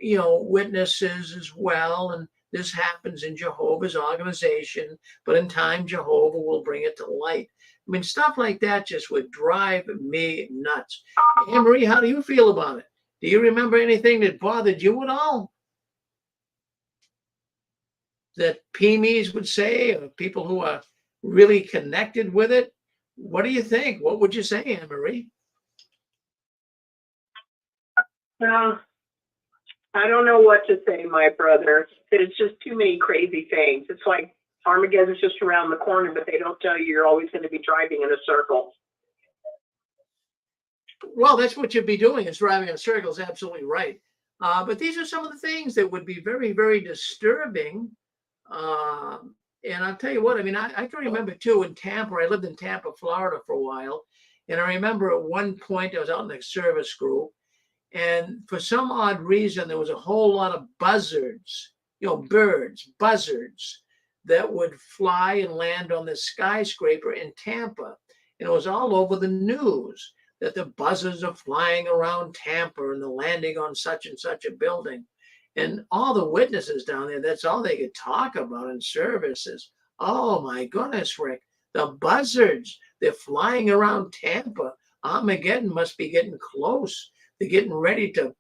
witnesses as well, and this happens in Jehovah's organization, but in time, Jehovah will bring it to light. Stuff like that just would drive me nuts. Anne-Marie, how do you feel about it? Do you remember anything that bothered you at all? That PMEs would say, or people who are really connected with it? What do you think? What would you say, Anne-Marie? I don't know what to say, my brother. There's just too many crazy things. It's like Armageddon's just around the corner, but they don't tell you you're always going to be driving in a circle. Well, that's what you'd be doing, is driving in circles. Absolutely right. But these are some of the things that would be very, very disturbing. And I'll tell you what, I can remember too in Tampa. I lived in Tampa, Florida for a while. And I remember at one point I was out in a service group. And for some odd reason, there was a whole lot of buzzards, buzzards that would fly and land on the skyscraper in Tampa. And it was all over the news that the buzzards are flying around Tampa and they're landing on such and such a building. And all the witnesses down there, that's all they could talk about in services. Oh my goodness, Rick, the buzzards, they're flying around Tampa. Armageddon must be getting close. They're getting ready to,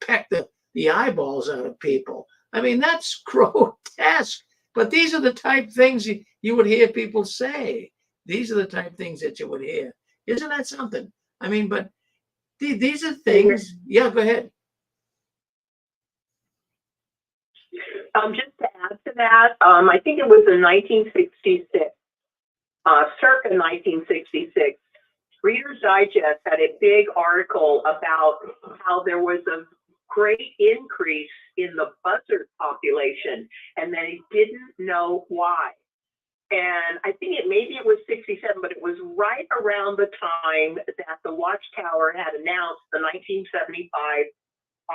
peck the eyeballs out of people. That's grotesque. But these are the type of things you would hear people say. These are the type of things that you would hear. Isn't that something? But these are things. Yeah, go ahead. Just to add to that, I think it was in 1966, circa 1966. Reader's Digest had a big article about how there was a great increase in the buzzard population, and they didn't know why. And I think maybe it was 67, but it was right around the time that the Watchtower had announced the 1975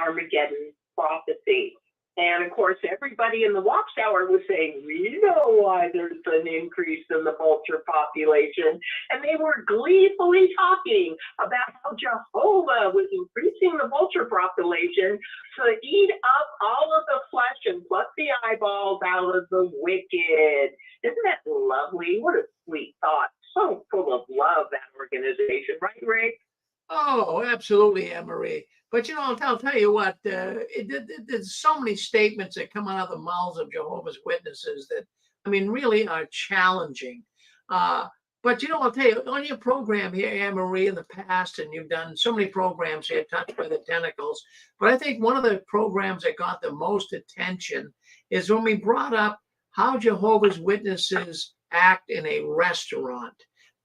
Armageddon prophecy. And of course, everybody in the Watchtower was saying, we know why there's an increase in the vulture population. And they were gleefully talking about how Jehovah was increasing the vulture population to eat up all of the flesh and pluck the eyeballs out of the wicked. Isn't that lovely? What a sweet thought. So full of love, that organization. Right, Rick? Oh, absolutely, Anne-Marie. But, I'll tell you what, there's so many statements that come out of the mouths of Jehovah's Witnesses that I mean, really are challenging. But I'll tell you, on your program here, Anne-Marie, in the past, and you've done so many programs here, Touched by the Tentacles, but I think one of the programs that got the most attention is when we brought up how Jehovah's Witnesses act in a restaurant.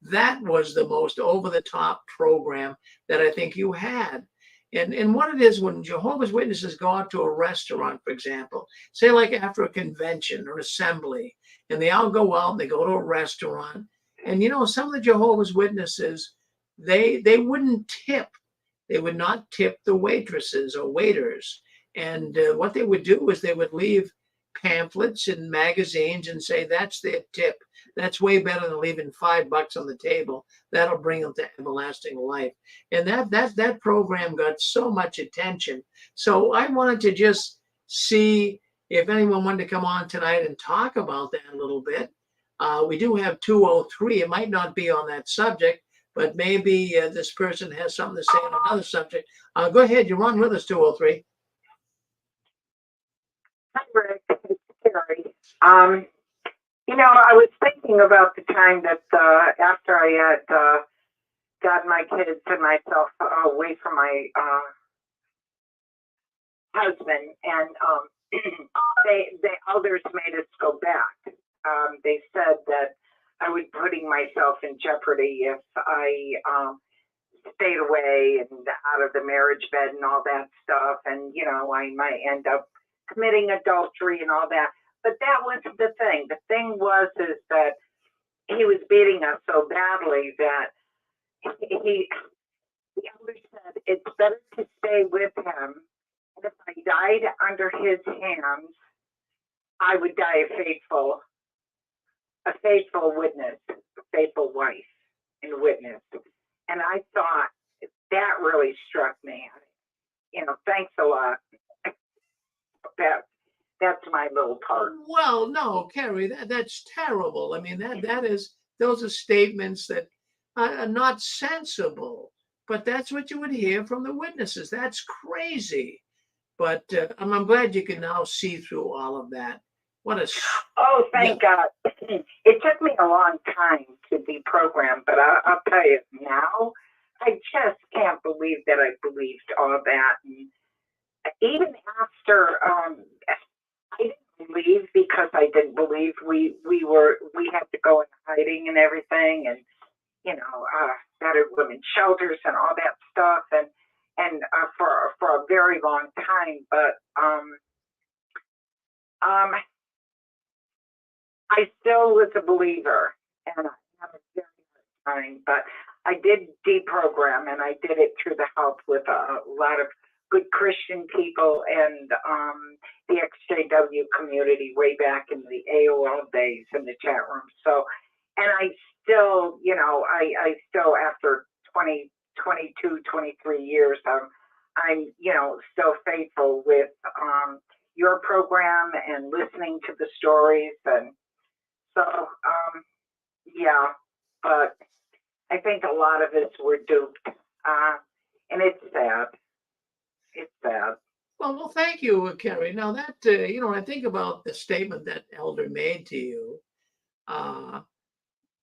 That was the most over-the-top program that I think you had. And what it is when Jehovah's Witnesses go out to a restaurant, for example, say like after a convention or assembly, and they all go out and they go to a restaurant, and some of the Jehovah's Witnesses, they wouldn't tip. They would not tip the waitresses or waiters. And what they would do is they would leave pamphlets and magazines and say that's their tip. That's way better than leaving $5 on the table. That'll bring them to everlasting life. And that program got so much attention. So I wanted to just see if anyone wanted to come on tonight and talk about that a little bit. We do have 203. It might not be on that subject, but maybe this person has something to say on another subject. Go ahead. You're on with us, 203. Hi, Rick. It's Carrie. I was thinking about the time that after I had got my kids and myself away from my husband, and they others made us go back. They said that I would be putting myself in jeopardy if I stayed away and out of the marriage bed and all that stuff, and I might end up committing adultery and all that. But that was the thing. The thing is that he was beating us so badly that the elder said it's better to stay with him. And if I died under his hands, I would die a faithful witness, a faithful wife and witness. And I thought that really struck me. Thanks a lot. That's my little part. Well, no, Carrie, that's terrible. I mean, those are statements that are not sensible, but that's what you would hear from the witnesses. That's crazy. But I'm glad you can now see through all of that. Oh, thank God. It took me a long time to deprogram, but I'll tell you now, I just can't believe that I believed all that. And even after, I didn't believe because I didn't believe we had to go in hiding and everything, and battered women's shelters and all that stuff, and for a very long time. But I still was a believer, and I have a very hard time. But I did deprogram, and I did it through the help with a lot of good Christian people and the XJW community way back in the AOL days in the chat room. So, and I still, I still, after 22, 23 years, I'm still faithful with your program and listening to the stories. And so, yeah, but I think a lot of us were duped. And it's sad. It's sad. Well, thank you, Carrie. Now that, I think about the statement that Elder made to you,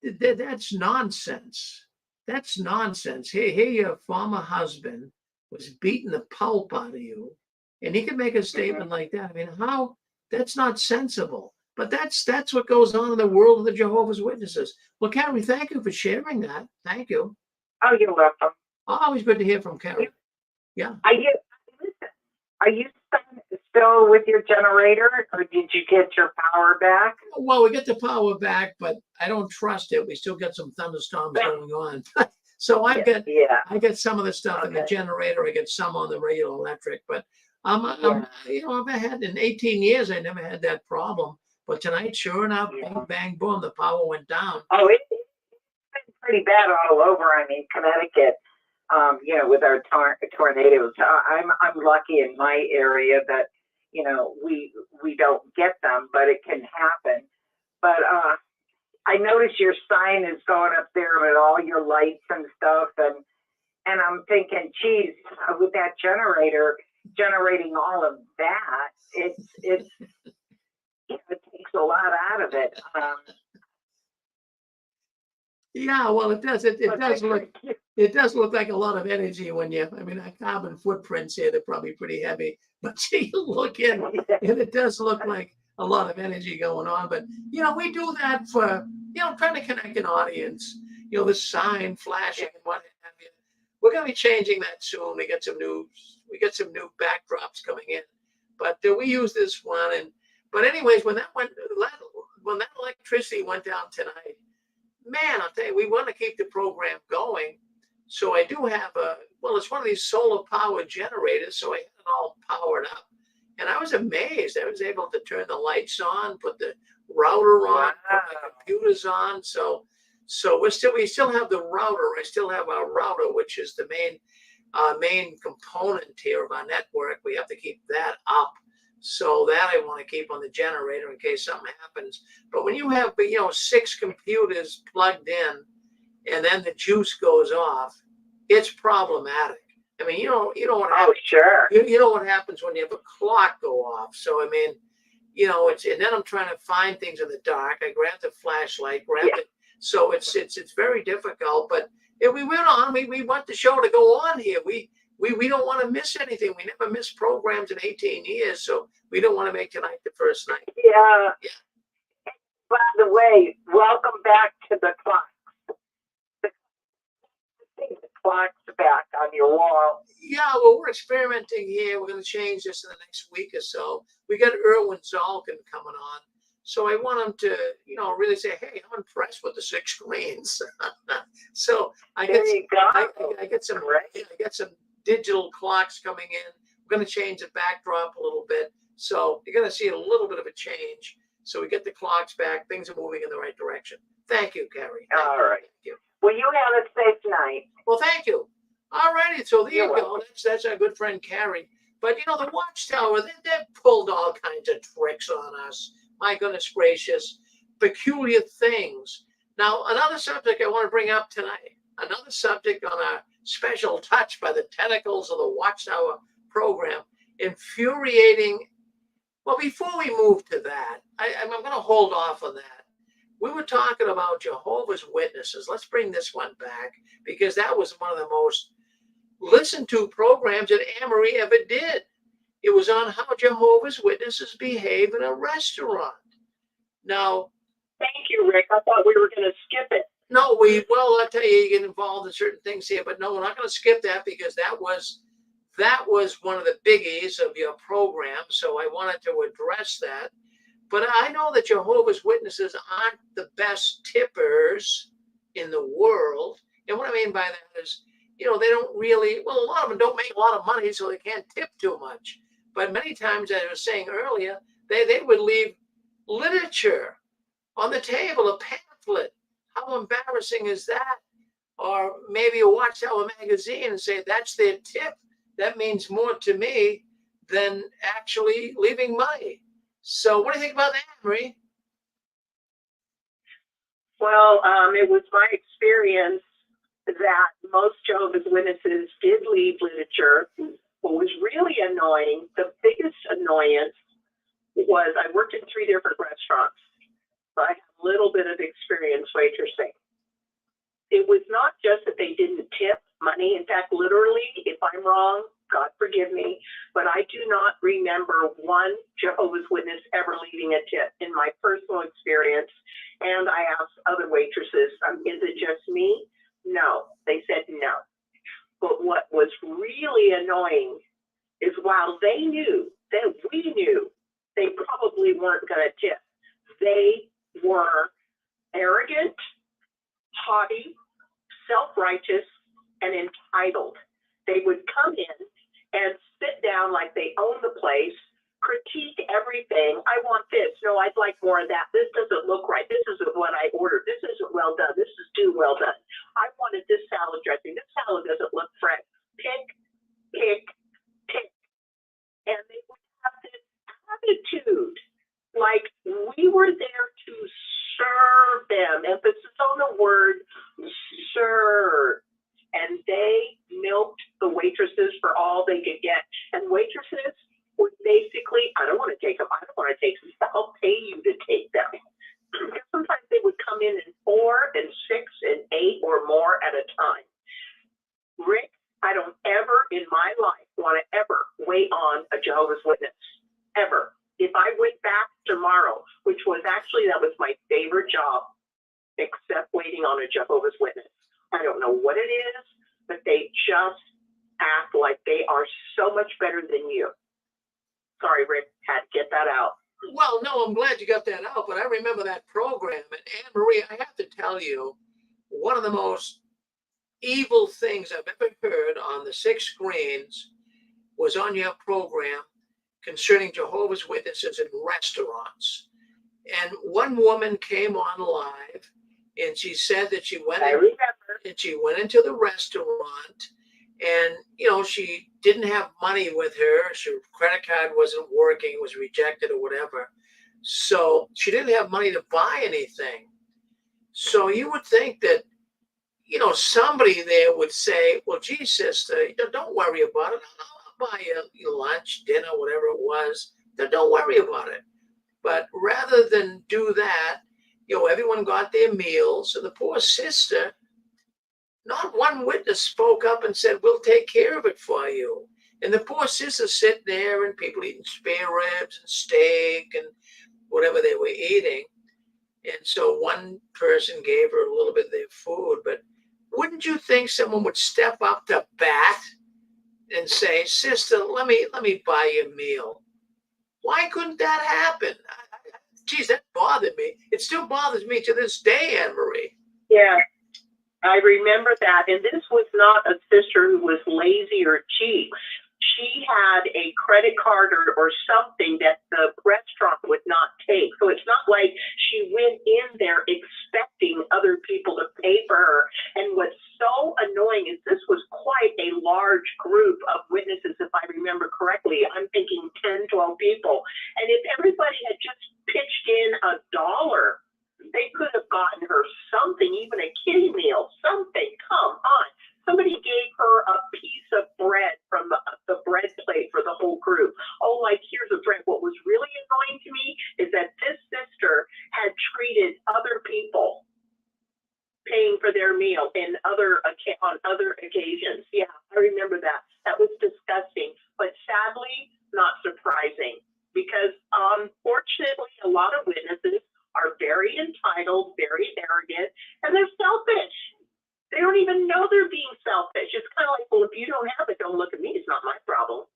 that's nonsense. That's nonsense. Here your former husband was beating the pulp out of you, and he could make a statement like that. I mean, that's not sensible. But that's what goes on in the world of the Jehovah's Witnesses. Well, Carrie, thank you for sharing that. Thank you. Oh, you're welcome. Always good to hear from Carrie. Yeah. Are you still with your generator, or did you get your power back? Well, we get the power back, but I don't trust it. We still get some thunderstorms going on. So I get some of the stuff in the generator. I get some on the regular electric. But I've had in 18 years, I never had that problem. But tonight, sure enough, bang, bang, boom, the power went down. Oh, it's been pretty bad all over. I mean, Connecticut. With our tornadoes, I'm lucky in my area that we don't get them, but it can happen. But I notice your sign is going up there with all your lights and stuff, and I'm thinking, geez, with that generator generating all of that, it takes a lot out of it. Yeah, well, it does. It but does I look. think It does look like a lot of energy when you. I mean, our carbon footprints here, they're probably pretty heavy, but you look in, and it does look like a lot of energy going on. But we do that for trying to connect an audience. The sign flashing and what have you. We're going to be changing that soon. We get some new backdrops coming in, but we use this one. But anyways, when that electricity went down tonight, man, I'll tell you, we want to keep the program going. So I do have it's one of these solar power generators. So I had it all powered up, and I was amazed. I was able to turn the lights on, put the router on, put my computers on. So we still have the router. I still have our router, which is the main component here of our network. We have to keep that up. So that I want to keep on the generator in case something happens. But when you have 6 computers plugged in, and then the juice goes off, it's problematic. I mean, you know what happens. oh, sure. You know what happens when you have a clock go off. So I mean, and then I'm trying to find things in the dark. I grab the flashlight, so it's very difficult. But if we went on, we want the show to go on here. We don't want to miss anything. We never missed programs in 18 years, so we don't want to make tonight the first night. Yeah. By the way, welcome back to the clock. The clock's back on your wall. Yeah, well, we're experimenting here. We're going to change this in the next week or so. We got Erwin Zalkin coming on. So I want him to, really say, hey, I'm impressed with the 6 screens. So I get some digital clocks coming in. We're going to change the backdrop a little bit. So you're going to see a little bit of a change. So we get the clocks back. Things are moving in the right direction. Thank you, Carrie. All right. Thank you. Well, you have a safe night. Well, thank you. All righty. So there you go. welcome. That's our good friend, Carrie. But, the Watchtower, they pulled all kinds of tricks on us. My goodness gracious. Peculiar things. Now, another subject I want to bring up tonight. Another subject on our special touch by the Tentacles of the Watchtower program. Infuriating. Well, before we move to that, I'm going to hold off on that. We were talking about Jehovah's Witnesses. Let's bring this one back because that was one of the most listened to programs that Anne-Marie ever did. It was on how Jehovah's Witnesses behave in a restaurant. Now, Thank you, Rick. I thought we were going to skip it. no, I'll tell you, you get involved in certain things here, but no, we're not going to skip that because that was one of the biggies of your program. So I wanted to address that. But I know that Jehovah's Witnesses aren't the best tippers in the world. And what I mean by that is, they don't really, a lot of them don't make a lot of money, so they can't tip too much. But many times, as I was saying earlier, they would leave literature on the table, a pamphlet. How embarrassing is that? Or maybe a Watchtower magazine and say, that's their tip. That means more to me than actually leaving money. So what do you think about that, Marie? Well, it was my experience that most Jehovah's Witnesses did leave literature. What was really annoying, the biggest annoyance, was I worked in 3 different restaurants. So I had a little bit of experience waitressing. It was not just that they didn't tip money. In fact, literally, if I'm wrong, God forgive me, but I do not remember one Jehovah's Witness ever leaving a tip in my personal experience. And I asked other waitresses, is it just me? No, they said no. But what was really annoying is while they knew that we knew they probably weren't going to tip, they were arrogant, haughty, self-righteous, and entitled. They would come in and sit down like they own the place, critique everything. I want this. No, I'd like more of that. This doesn't look right. This isn't what I ordered. This isn't well done. This is too well done. I wanted this salad dressing. This salad doesn't look fresh. Pick, pick, pick. And they would have this attitude like we were there to serve them. Emphasis on the word serve. And they milked the waitresses for all they could get. And waitresses would basically, I don't want to take them. I don't want to take them. I'll pay you to take them. that was my favorite job, except waiting on a Jehovah's Witness. I don't know what it is, but they just act like they are so much better than you. Sorry, Rick, had to get that out. Well, no, I'm glad you got that out, but I remember that program. And Anne Marie, I have to tell you, one of the most evil things I've ever heard on the 6 screens was on your program concerning Jehovah's Witnesses in restaurants. And one woman came on live and she said that she went into the restaurant and, you know, she didn't have money with her. Her credit card wasn't working, was rejected or whatever. So she didn't have money to buy anything. So you would think that, you know, somebody there would say, well, gee, sister, don't worry about it. I'll buy you your lunch, dinner, whatever it was. Don't worry about it. But rather than do that, you know, everyone got their meals. And the poor sister, not one witness spoke up and said, we'll take care of it for you. And the poor sister sitting there and people eating spare ribs and steak and whatever they were eating. And so one person gave her a little bit of their food. But wouldn't you think someone would step up to bat and say, sister, let me buy you a meal? Why couldn't that happen? Geez, that bothered me. It still bothers me to this day, Anne Marie. Yeah, I remember that. And this was not a sister who was lazy or cheap. She had a credit card or something that the restaurant would not take. So it's not like she went in there expecting other people to pay for her. And what's so annoying is this was quite a large group of witnesses, if I remember correctly. I'm thinking 10, 12 people. And if everybody had just pitched in $1, they could have gotten her something, even a kiddie meal, something. Come on. Somebody gave her a piece of bread from the bread plate for the whole group. Oh, like, here's a bread. What was really annoying to me is that this sister had treated other people paying for their meal on other occasions. Yeah, I remember that. That was disgusting, but sadly, not surprising, because unfortunately, a lot of witnesses are very entitled, very arrogant, and they're selfish. They don't even know they're being selfish. It's kind of like, well, if you don't have it, don't look at me. It's not my problem.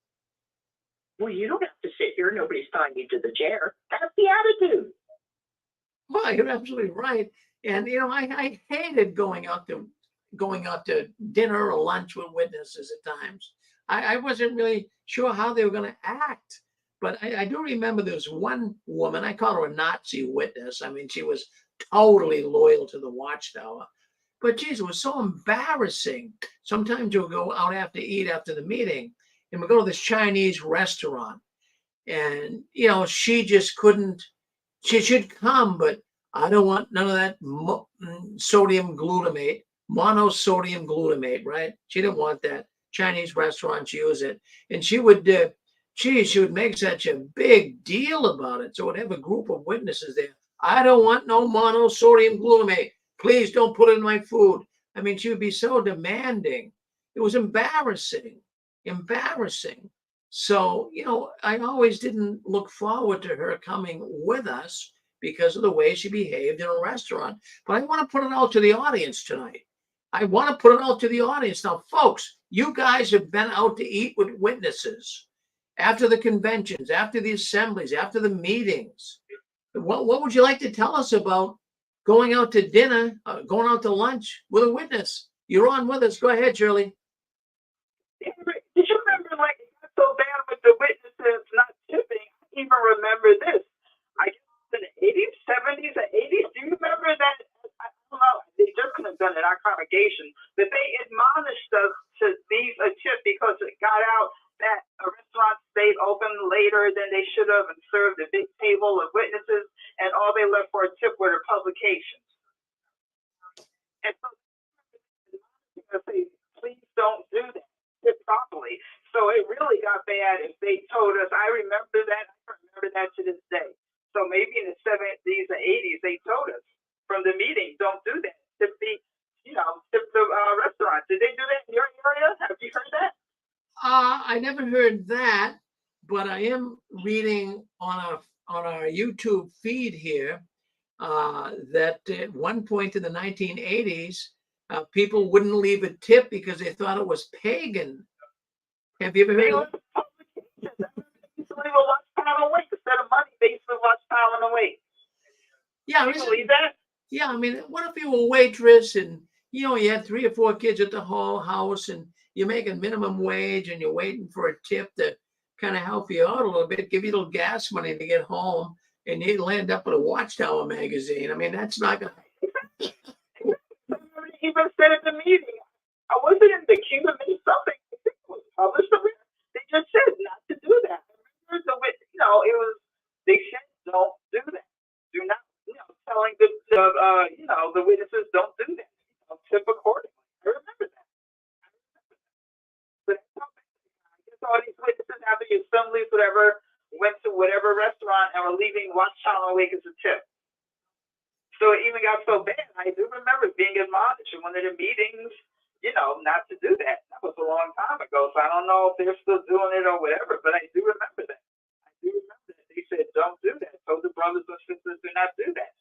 Well, you don't have to sit here. Nobody's tying you to the chair. That's the attitude. Well, you're absolutely right. And, you know, I hated going out to dinner or lunch with witnesses at times. I wasn't really sure how they were going to act. But I do remember there was one woman, I call her a Nazi witness. I mean, she was totally loyal to the Watchtower. But geez, it was so embarrassing. Sometimes you'll go out after the meeting, and we'll go to this Chinese restaurant. And, you know, she just couldn't, she should come, but I don't want none of that monosodium glutamate, right? She didn't want that. Chinese restaurants use it. And she would make such a big deal about it. So would have a group of witnesses there. I don't want no monosodium glutamate. Please don't put it in my food. I mean, she would be so demanding. It was embarrassing. So, you know, I always didn't look forward to her coming with us because of the way she behaved in a restaurant. But I want to put it out to the audience tonight. Now, folks, you guys have been out to eat with witnesses after the conventions, after the assemblies, after the meetings. What would you like to tell us about going out to dinner, going out to lunch with a witness? You're on with us. Go ahead, Shirley. Did you remember, like, it got so bad with the witnesses not tipping? I even remember this. I guess in the 80s, 70s, or 80s. Do you remember that? I don't know. They just couldn't have done it in our congregation. But they admonished us to leave a tip because it got out that a restaurant stayed open later than they should have and served a big table of witnesses, and all they left for a tip were their publications. And so they say, please don't do that. Tip properly. So it really got bad if they told us. I remember that to this day. So maybe in the 70s or 80s, they told us from the meeting, don't do that. Tip the restaurant. Did they do that in your area? Have you heard that? I never heard that, but I am reading on on our YouTube feed here that at one point in the 1980s, people wouldn't leave a tip because they thought it was pagan. Have you ever heard of that? They used to leave a watch pound away instead of money. They used to watch pound away. Yeah, Can you believe that? yeah. I mean, what if you were a waitress and you had 3 or 4 kids at the whole house and you're making minimum wage and you're waiting for a tip to kind of help you out a little bit, give you a little gas money to get home, and you'll end up with a Watchtower magazine. I mean, that's not going to. He even said in the meeting, I wasn't in the queue to make something. I think it was published. They just said not to do that. It was, they said don't do that. Do not, telling the witnesses don't do that. Tip accordingly. I remember that. But I guess all these witnesses after the assemblies, whatever, went to whatever restaurant and were leaving Watchtower away as a tip. So it even got so bad. I do remember being admonished in one of the meetings, not to do that. That was a long time ago. So I don't know if they're still doing it or whatever, but I do remember that. They said, don't do that. So the brothers and sisters do not do that.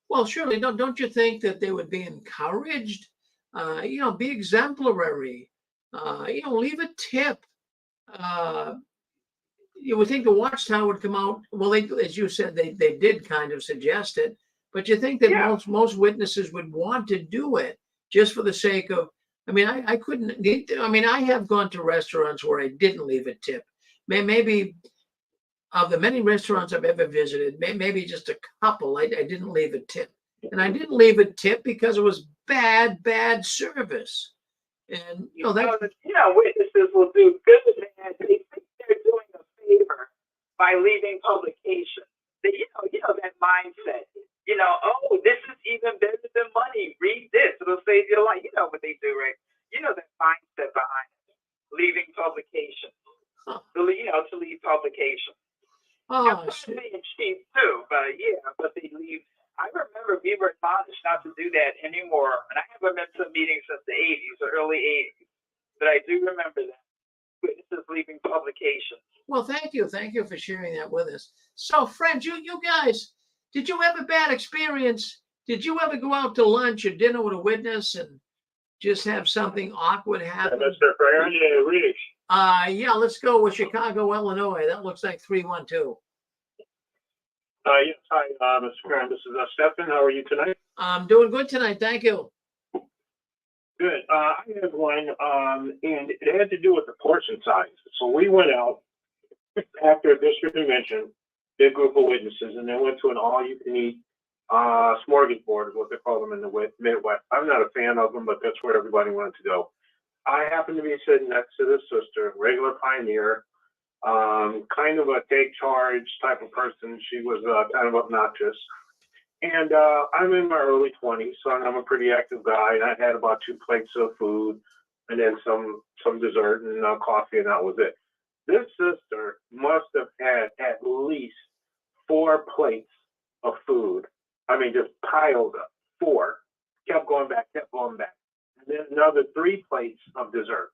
Well, surely, don't you think that they would be encouraged? Be exemplary. Leave a tip. You would think the Watchtower would come out. Well, as you said, they did kind of suggest it, but you think that most witnesses would want to do it just for the sake of. I mean, I couldn't. I mean, I have gone to restaurants where I didn't leave a tip. Maybe of the many restaurants I've ever visited, maybe just a couple, I didn't leave a tip. And I didn't leave a tip because it was bad service. And, witnesses will do good and they think they're doing a favor by leaving publication. That mindset. This is even better than money. Read this. It'll save your life. You know what they do, right? That mindset behind it. Leaving publication. Huh. To leave publication. Oh, being cheap too, but they leave. I remember we were admonished not to do that anymore, and I haven't been to meetings since the 80s or early 80s, but I do remember that. Witnesses leaving publications. Well, thank you for sharing that with us. So, friends, you guys, did you have a bad experience? Did you ever go out to lunch or dinner with a witness and just have something awkward happen? Mr. Prayer, Rich. Yeah, let's go with Chicago, Illinois. That looks like 312. Yes, hi, Mr. Prayer. This is Stephen. How are you tonight? I'm doing good tonight. Thank you. Good. I had one, and it had to do with the portion size. So we went out after a district convention, big group of witnesses, and then went to an all-you-can-eat smorgasbord, is what they call them in the Midwest. I'm not a fan of them, but that's where everybody wanted to go. I happened to be sitting next to this sister, regular pioneer, kind of a take charge type of person. She was kind of obnoxious. And I'm in my early 20s, so I'm a pretty active guy. And I had about 2 plates of food and then some dessert and coffee, and that was it. This sister must have had at least 4 plates of food. I mean, just piled up. 4. Kept going back. And then another 3 plates of dessert.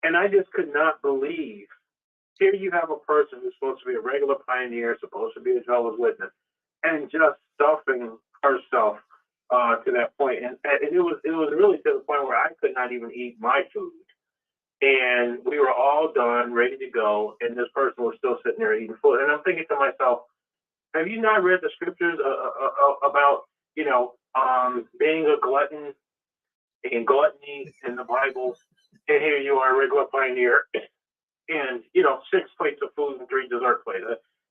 And I just could not believe. Here you have a person who's supposed to be a regular pioneer, supposed to be a Jehovah's Witness, and just stuffing herself to that point. And it was really to the point where I could not even eat my food. And we were all done, ready to go, and this person was still sitting there eating food. And I'm thinking to myself, have you not read the scriptures about, being a glutton and gluttony in the Bible? And here you are, a regular pioneer, and 6 plates of food and 3 dessert plates.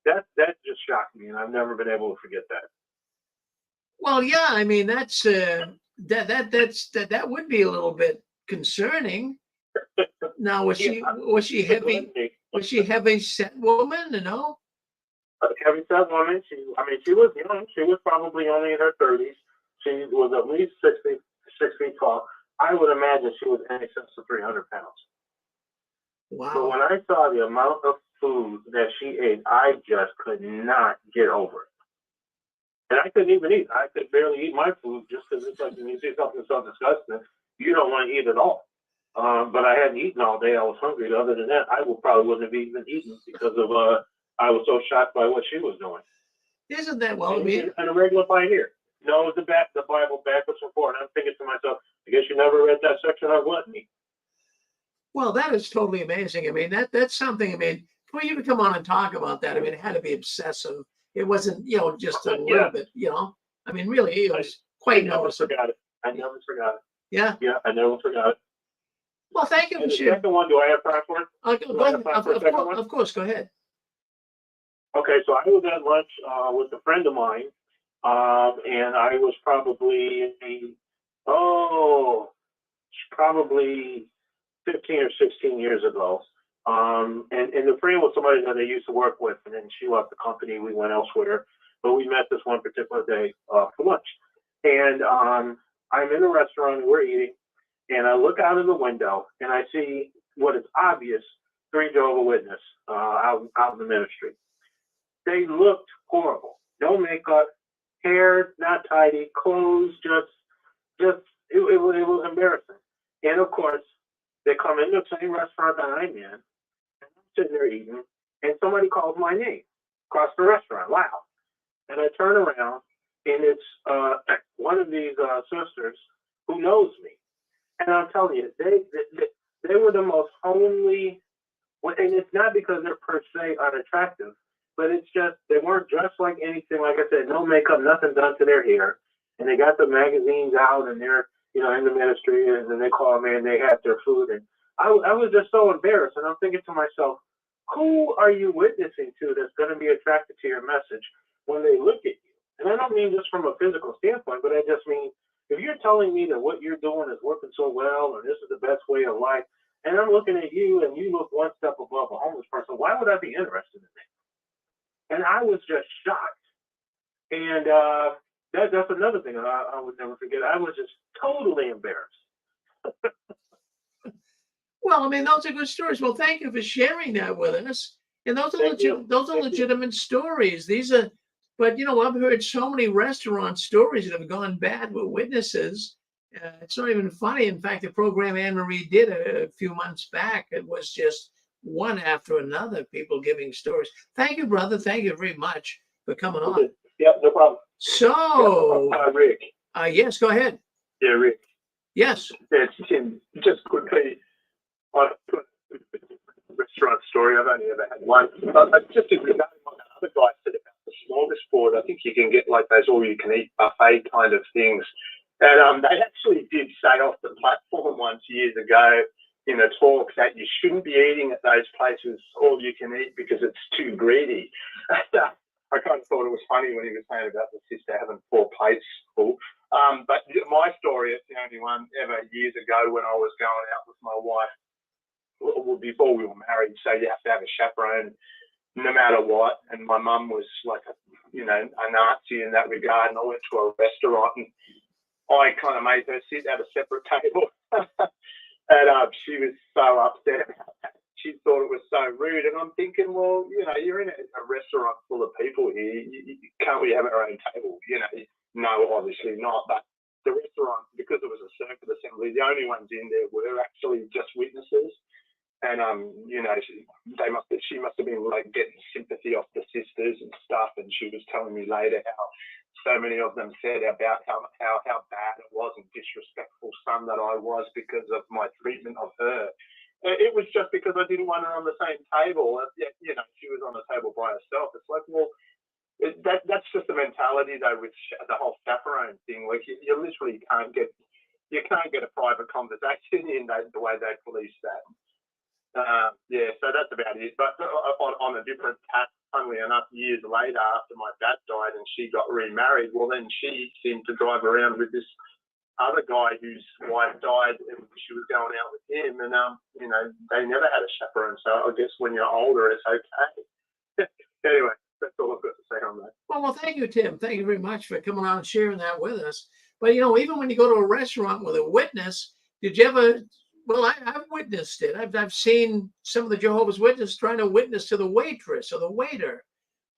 That just shocked me, and I've never been able to forget that. Well, yeah, I mean that's that would be a little bit concerning. Now, was she heavy? Was she heavy set woman? A heavy set woman. She was young. She was probably only in her 30s. She was at least 6 feet tall. I would imagine she was in excess of 300 pounds. Wow. But when I saw the amount of food that she ate, I just could not get over it. And I couldn't even eat. I could barely eat my food just because it's like when you see something so disgusting, you don't want to eat at all. But I hadn't eaten all day. I was hungry. Other than that, I probably wouldn't have even eaten because of I was so shocked by what she was doing. Isn't that, well, I mean, And a regular pioneer knows the Bible backwards and forward. I'm thinking to myself, I guess you never read that section on gluttony. well, that is totally amazing. I mean, that's something, I mean, for you to come on and talk about that, I mean, it had to be obsessive. It wasn't, just a little bit, I mean, really, it was quite noticeable. I never forgot it. Yeah. Yeah, I never forgot it. Well, thank you for And the sharing. second one, do I have time for it? Go ahead. Of course, go ahead. Okay, so I was at lunch with a friend of mine, and I was probably 15 or 16 years ago. And the friend was somebody that I used to work with, and then she left the company. We went elsewhere, but we met this one particular day for lunch. And I'm in a restaurant, and we're eating, and I look out of the window, and I see what is obvious 3 Jehovah's Witnesses out in the ministry. They looked horrible. No makeup, hair not tidy, clothes it was embarrassing. And of course, they come into the same restaurant that I'm in, and I'm sitting there eating, and somebody calls my name across the restaurant, loud. And I turn around, and it's one of these sisters who knows me. And I'm telling you, they were the most homely, and it's not because they're per se unattractive, but it's just they weren't dressed like anything. Like I said, no makeup, nothing done to their hair. And they got the magazines out, and they're, in the ministry, and then they call me, and they have their food. And I was just so embarrassed. And I'm thinking to myself, who are you witnessing to that's going to be attracted to your message when they look at you? And I don't mean just from a physical standpoint, but I just mean, if you're telling me that what you're doing is working so well, or this is the best way of life, and I'm looking at you, and you look one step above a homeless person, why would I be interested in that? And I was just shocked. And that's another thing I would never forget. I was just totally embarrassed. Well, I mean, those are good stories. Well, thank you for sharing that with us. And those are legitimate stories. These are, but I've heard so many restaurant stories that have gone bad with witnesses. It's not even funny. In fact, the program Anne Marie did a few months back, it was just one after another, people giving stories. Thank you, brother. Thank you very much for coming on. Yeah, no problem. So, Rick. Yes, go ahead. Yeah, Rick. Yes. It's Tim. Just quickly, on a restaurant story, I've only ever had one. But just regarding what that other guy said about the smorgasbord, I think you can get like those all-you-can-eat buffet kind of things. And they actually did say off the platform once years ago in a talk that you shouldn't be eating at those places all you can eat because it's too greedy. I kind of thought it was funny when he was saying about the sister having 4 plates full. But my story, it's the only one ever years ago when I was going out with my wife, before we were married, so you have to have a chaperone no matter what. And my mum was like a Nazi in that regard. And I went to a restaurant and I kind of made her sit at a separate table. And she was so upset about that. She thought it was so rude. And I'm thinking, well, you're in a restaurant full of people here. Can't we have our own table? No, obviously not. But the restaurant, because it was a circuit assembly, the only ones in there were actually just witnesses. And, she must have been like getting sympathy off the sisters and stuff. And she was telling me later how so many of them said about how bad it was and disrespectful son that I was because of my treatment of her. It was just because I didn't want her on the same table. She was on the table by herself. It's like, well, that's just the mentality though with the whole chaperone thing. Like you literally can't get a private conversation in the way they police that. So that's about it. But on a different tack, funnily enough, years later after my dad died and she got remarried, well then she seemed to drive around with this other guy whose wife died and she was going out with him, and they never had a chaperone. So I guess when you're older, it's okay. Anyway, that's all I've got to say on that. Well, thank you, Tim. Thank you very much for coming on and sharing that with us. But even when you go to a restaurant with a witness, did you ever? Well, I've witnessed it. I've seen some of the Jehovah's Witnesses trying to witness to the waitress or the waiter.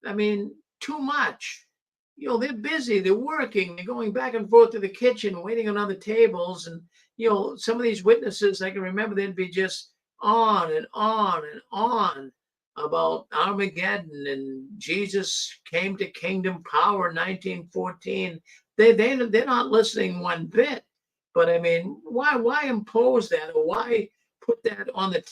I mean, too much. They're busy, they're working, they're going back and forth to the kitchen, waiting on other tables. And, some of these witnesses, I can remember they'd be just on and on and on. about Armageddon and Jesus came to kingdom power in 1914. They're not listening one bit. But I mean, why impose that, or why put that on the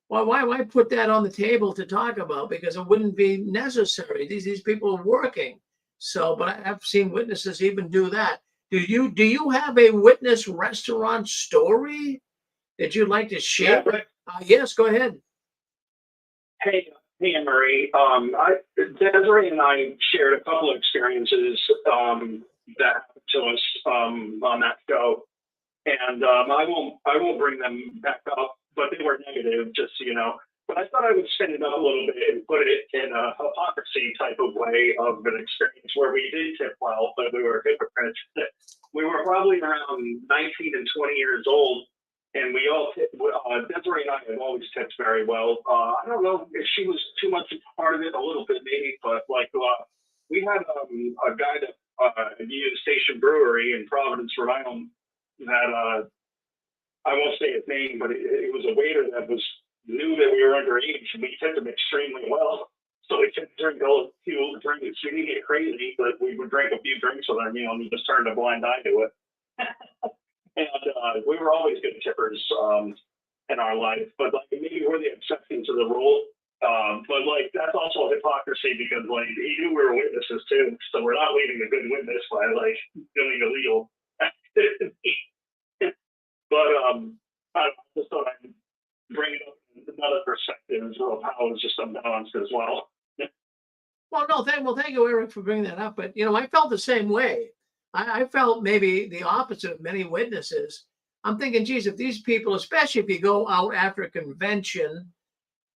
why put that on the table to talk about? Because it wouldn't be necessary. These people are working. So, but I've seen witnesses even do that. Do you have a witness restaurant story that you'd like to share? Yeah, Yes, go ahead. hey, Anne-Marie. Desiree and I shared a couple of experiences that happened to us on that show, and I won't bring them back up, but they were negative, just so you know. But I thought I would spin it up a little bit and put it in a hypocrisy type of way of an experience where we did tip well, but we were hypocrites. We were probably around 19 and 20 years old, and we all Desiree and I have always tipped very well. I don't know if she was too much a part of it, a little bit maybe, but like we had a guy that used Station Brewery in Providence, Rhode Island, that I won't say his name, but it was a waiter that knew that we were underage, and we tipped him extremely well. So we could drink a few drinks. We didn't get crazy, but we would drink a few drinks with him, and we just turned a blind eye to it. And we were always good tippers in our life, but like maybe we're the exception to the rule. But like that's also hypocrisy because like he knew we were witnesses too, so we're not leaving a good witness by like doing illegal activity. But I just thought I'd bring up another perspective of how it was just unbalanced as well. Well, no, thank you, Eric, for bringing that up. But I felt the same way. I felt maybe the opposite of many witnesses. I'm thinking, geez, if these people, especially if you go out after a convention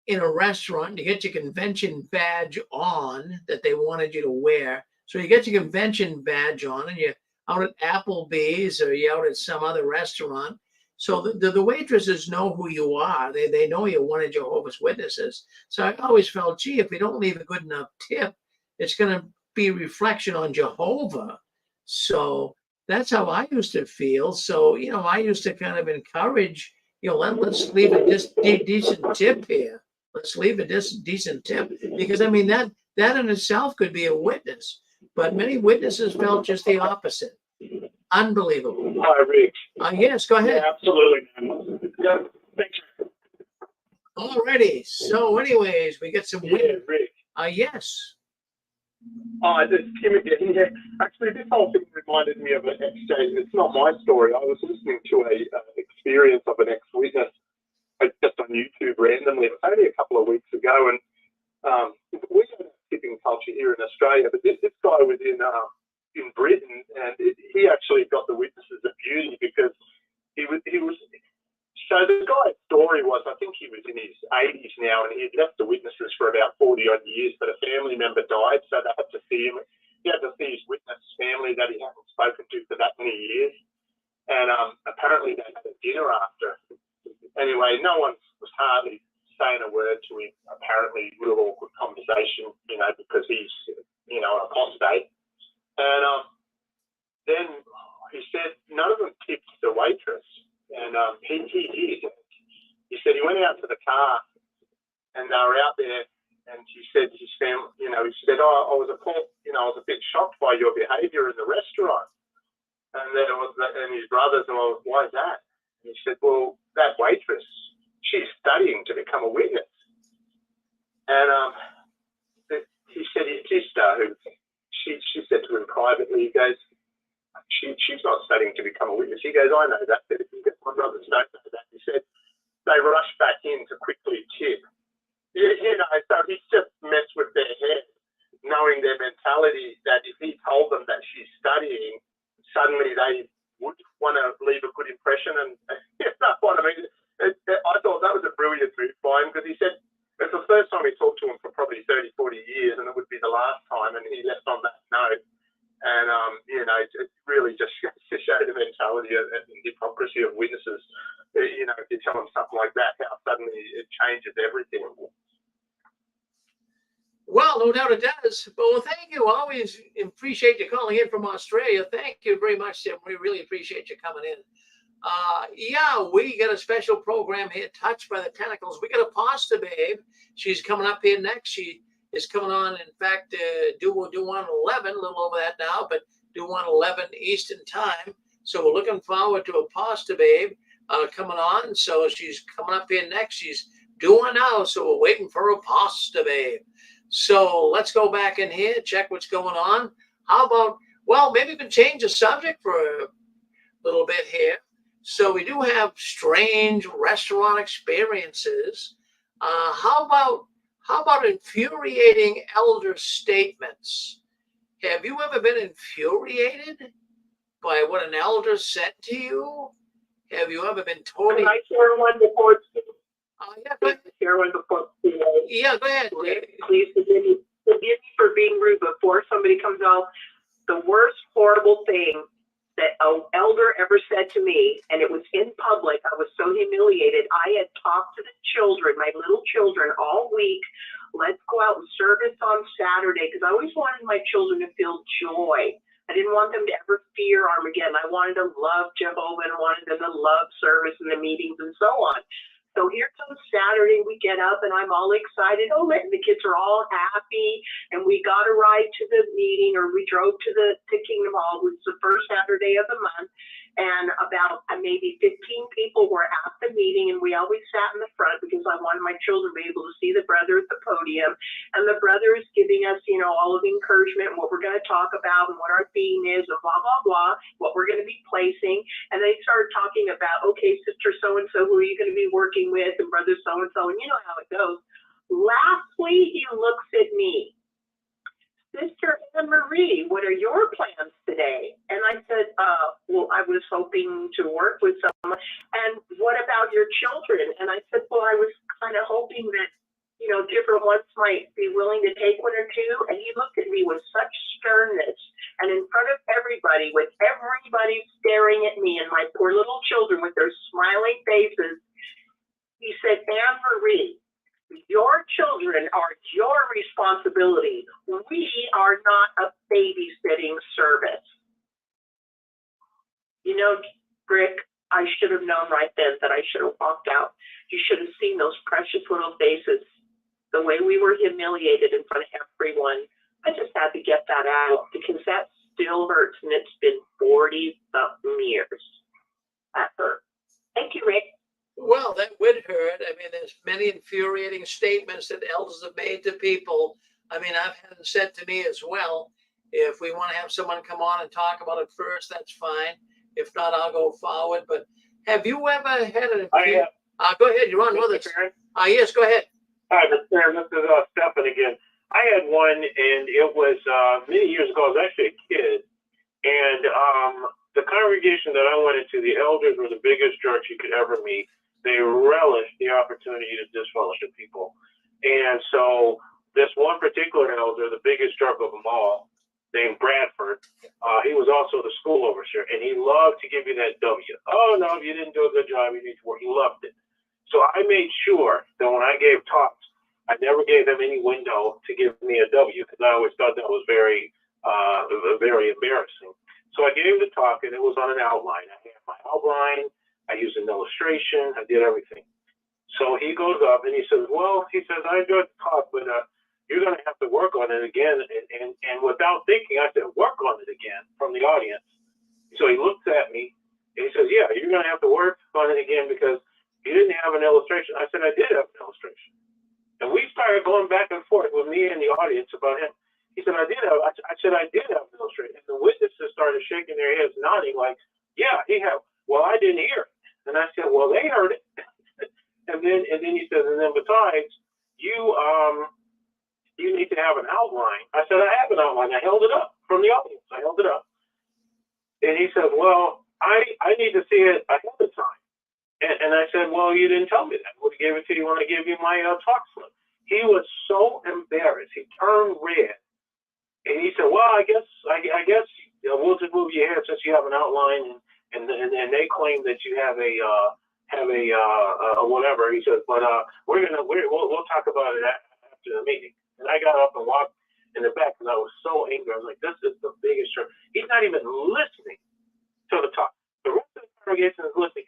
in a restaurant, you get your convention badge on that they wanted you to wear. So you get your convention badge on, and you're out at Applebee's or you're out at some other restaurant. So the waitresses know who you are. They know you're one of Jehovah's Witnesses. So I always felt, gee, if we don't leave a good enough tip, it's going to be a reflection on Jehovah. So that's how I used to feel. So, I used to kind of encourage, let's leave a decent tip here. Let's leave a decent tip. Because, I mean, that in itself could be a witness. But many witnesses felt just the opposite. Unbelievable. Hi, Rick. Yes, go ahead. Yeah, absolutely, man. Yeah, thanks. Alrighty. So, anyways, we get some Yeah, Rick. Yes. This is Tim again. Yeah. Actually, this whole thing reminded me of an ex-Jay. It's not my story. I was listening to a experience of an ex-witness just on YouTube randomly. It was only a couple of weeks ago, and we have a tipping culture here in Australia, but this guy was in Britain, and he actually got the witnesses of beauty because he was. So the guy's story was, I think he was in his 80s now, and he had left the witnesses for about 40 odd years, but a family member died, so they had to see him. He had to see his witness family that he hadn't spoken to for that many years, and apparently they had a dinner after. Anyway, no one was hardly saying a word to him. Apparently, real awkward conversation, because he's, an apostate. And then he said none of them tipped the waitress. And he did. He said he went out to the car, and they were out there, and he said his family, he said, I was a bit shocked by your behaviour in the restaurant. And then and his brothers, well, why is that? And he said, well, that waitress, she's studying to become a witness. And he said his sister, who she said to him privately, he goes, she's not studying to become a witness. He goes, I know that, but my brothers don't know that. He said they rush back in to quickly tip. So he's just messed with their head, knowing their mentality that if he told them that she's studying, suddenly they would want to leave a good impression. And that's what I mean. I thought that was a brilliant move by him because he said it's the first time he talked to him for probably 30, 40 years, and it would be the last time, and he left on that note. And, it really just shows the mentality and hypocrisy of witnesses. If you tell them something like that, how suddenly it changes everything. Well, no doubt it does. Well, thank you. Always appreciate you calling in from Australia. Thank you very much, Tim. We really appreciate you coming in. Yeah, we got a special program here, Touched by the Tentacles. We got a pasta babe. She's coming up here next. She is coming on, in fact, we'll do one 11, a little over that now, but do one 11 Eastern time. So we're looking forward to a pasta babe coming on. So she's coming up here next. She's doing now, so we're waiting for a pasta babe. So let's go back in here, check what's going on. How about, well, maybe we can change the subject for a little bit here. So we do have strange restaurant experiences. How about infuriating elder statements? Have you ever been infuriated by what an elder said to you? Have you ever been totally? Can I share one before? Yeah, go ahead. Share one before. Yeah, go ahead. Please forgive me for being rude. Before somebody comes out, the worst horrible thing that an elder ever said to me, and it was in public. I was so humiliated. I had talked to the children, my little children, all week. Let's go out and service on Saturday, because I always wanted my children to feel joy. I didn't want them to ever fear Armageddon. I wanted them to love Jehovah and wanted them to love service and the meetings and so on. So here comes Saturday, we get up and I'm all excited. Oh, and the kids are all happy. And we got a ride to the meeting, or we drove to Kingdom Hall, which was the first Saturday of the month. And about maybe 15 people were at the meeting, and we always sat in the front because I wanted my children to be able to see the brother at the podium. And the brother is giving us, all of the encouragement and what we're going to talk about and what our theme is and blah, blah, blah, what we're going to be placing. And they started talking about, okay, sister so-and-so, who are you going to be working with, and brother so-and-so, and you know how it goes. Lastly, he looks at me. Sister Anne Marie, what are your plans today? And I said, well, I was hoping to work with someone. And what about your children? And I said, well, I was kind of hoping that, different ones might be willing to take one or two. And he looked at me with such sternness. And in front of everybody, with everybody staring at me and my poor little children with their smiling faces, he said, Anne Marie, your children are your responsibility. We are not a babysitting service. Rick, I should have known right then that I should have walked out. You should have seen those precious little faces, the way we were humiliated in front of everyone. I just had to get that out because that still hurts, and it's been 40-something years. That hurt. Thank you, Rick. Well, that would hurt. I mean, there's many infuriating statements that elders have made to people. I mean, I've had them said to me as well. If we want to have someone come on and talk about it first, that's fine. If not, I'll go forward. But have you ever had an go ahead, you're on with us. Yes, go ahead. Hi, Mr. Aaron, this is Stephan again. I had one, and it was many years ago. I was actually a kid, and the congregation that I went into, the elders were the biggest jerks you could ever meet. They relished the opportunity to disfellowship people. And so this one particular elder, the biggest jerk of them all, named Bradford, he was also the school overseer, and he loved to give you that W. Oh, no, you didn't do a good job. You need to work. He loved it. So I made sure that when I gave talks, I never gave them any window to give me a W, because I always thought that was very embarrassing. So I gave the talk, and it was on an outline. I had my outline. I used an illustration. I did everything. So he goes up and he says, I enjoyed the talk, but you're going to have to work on it again. And without thinking, I said, work on it again from the audience. So he looks at me and he says, yeah, you're going to have to work on it again because you didn't have an illustration. I said, I did have an illustration. And we started going back and forth with me and the audience about him. He said, I did have an illustration. And the witnesses started shaking their heads, nodding like, yeah, he had. Well, I didn't hear it. And I said, well, they heard it. and then he says, and then besides, you need to have an outline. I said, I have an outline. I held it up from the audience. I held it up. And he said, well, I need to see it ahead of time. And I said, well, you didn't tell me that. I would have gave it to you when I gave you my talk slip. He was so embarrassed. He turned red. And he said, well, I guess we'll just move you ahead since you have an outline. And they claim that you have a whatever. He says, but we'll talk about it after the meeting. And I got up and walked in the back because I was so angry. I was like, this is the biggest jerk. He's not even listening to the talk. The rest of the congregation is listening.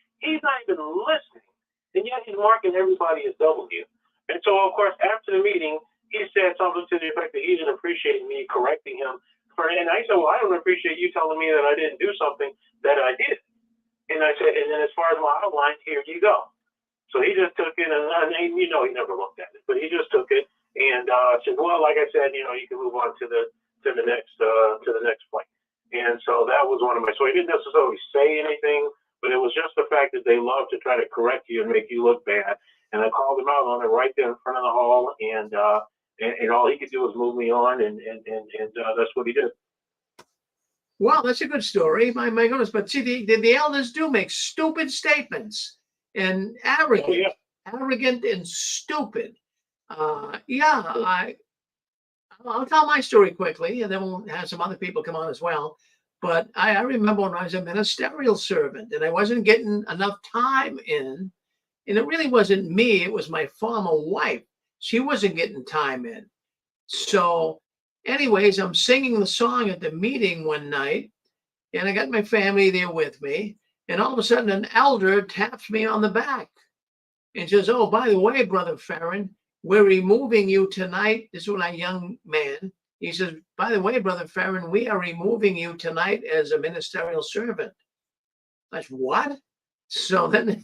listening. And yet he's marking everybody as W. And so, of course, after the meeting, he said something to the effect that he didn't appreciate me correcting him. And I said, well, I don't appreciate you telling me that I didn't do something that I did. And I said, and then as far as my outline, here you go. So he just took it, and he never looked at it, but he just took it and said, well, like I said, you can move on to the next point. And so that was one of my. So he didn't necessarily say anything, but it was just the fact that they love to try to correct you and make you look bad. And I called him out on it right there in front of the hall, and all he could do was move me on, and that's what he did. Well, that's a good story. My goodness. But see, the elders do make stupid statements and arrogant, Oh, yeah. arrogant and stupid. I'll tell my story quickly, and then we'll have some other people come on as well. But I remember when I was a ministerial servant, and I wasn't getting enough time in, and it really wasn't me. It was my former wife. She wasn't getting time in. So anyways, I'm singing the song at the meeting one night, and I got my family there with me. And all of a sudden, an elder taps me on the back and says, oh, by the way, Brother Farron, we're removing you tonight. This was a young man. He says, by the way, Brother Farron, we are removing you tonight as a ministerial servant. I said, what? So then,